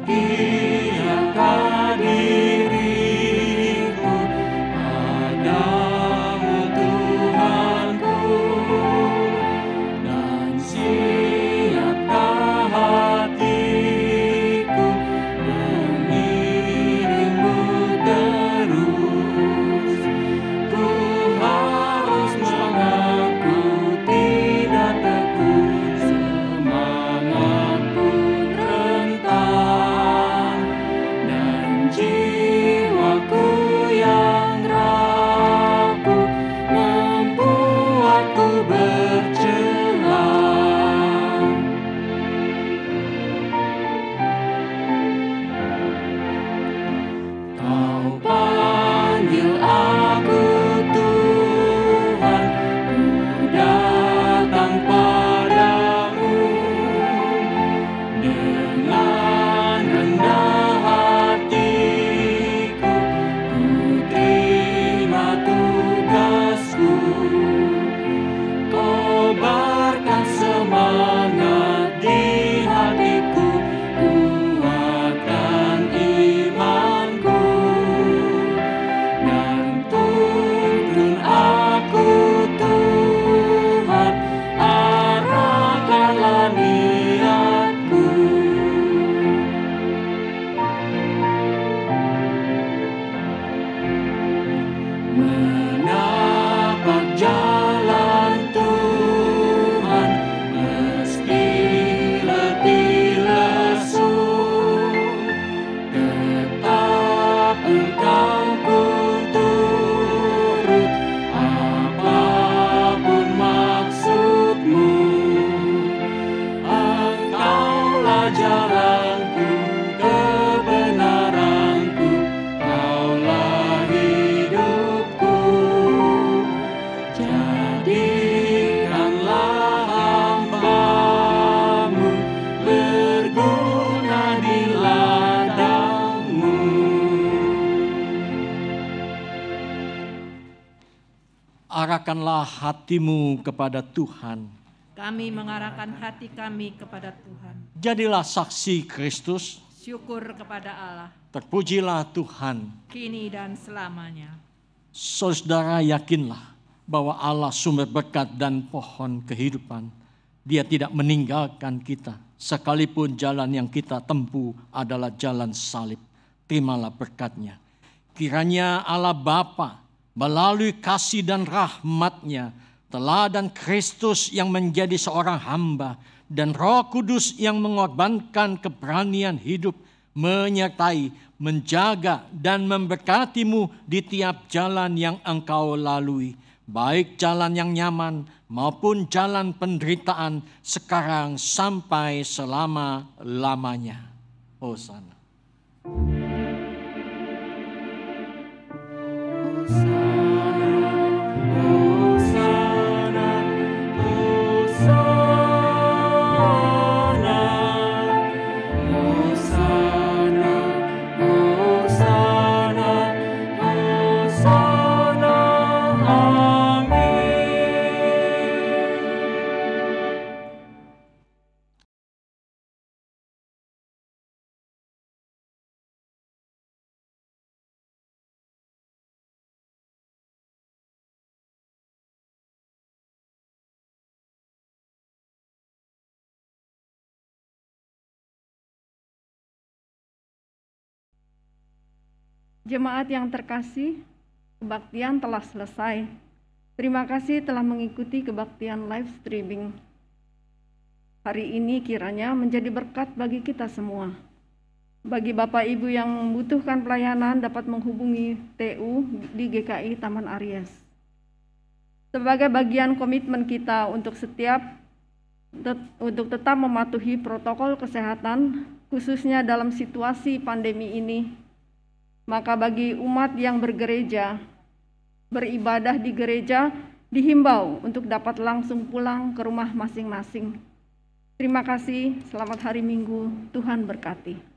Setiakan diriku padamu Tuhanku, dan siapkan hatiku mengiringmu terus. Ku harus mengaku tidak tekun, semangat pun rentang, dan jiwaku yang rapuh membuatku bercelah. Kau panggil aku Tuhan, ku datang padamu dengan rendah hatiku, ku terima tugasku. Kobarkan semangat di hatiku, kuatkan imanku, dan tuntun aku Tuhan, arahkanlah niatku. Menapak jalan Tuhan meski letih lesu, tetap Engkau ku turut apapun maksudmu. Engkaulah jalanku, kebenaranku, Kaulah hidupku. Jadikanlah hamba-Mu berguna di ladang-Mu. Arahkanlah hatimu kepada Tuhan. Kami mengarahkan hati kami kepada Tuhan. Jadilah saksi Kristus. Syukur kepada Allah, Terpujilah Tuhan. kini dan selamanya. Saudara yakinlah bahwa Allah sumber berkat dan pohon kehidupan. Dia tidak meninggalkan kita sekalipun jalan yang kita tempuh adalah jalan salib. Terimalah berkat-Nya. Kiranya Allah Bapa melalui kasih dan rahmat-Nya, teladan Kristus yang menjadi seorang hamba, dan Roh Kudus yang mengorbankan keberanian hidup, menyertai, menjaga, dan memberkatimu di tiap jalan yang engkau lalui, baik jalan yang nyaman maupun jalan penderitaan, sekarang sampai selama-lamanya. Hosana. Jemaat yang terkasih, kebaktian telah selesai. Terima kasih telah mengikuti kebaktian live streaming. Hari ini kiranya menjadi berkat bagi kita semua. Bagi Bapak Ibu yang membutuhkan pelayanan dapat menghubungi TU di GKI Taman Aries. Sebagai bagian komitmen kita untuk setiap untuk tetap mematuhi protokol kesehatan, khususnya dalam situasi pandemi ini. Maka bagi umat yang bergereja, beribadah di gereja, dihimbau untuk dapat langsung pulang ke rumah masing-masing. Terima kasih, selamat hari Minggu, Tuhan berkati.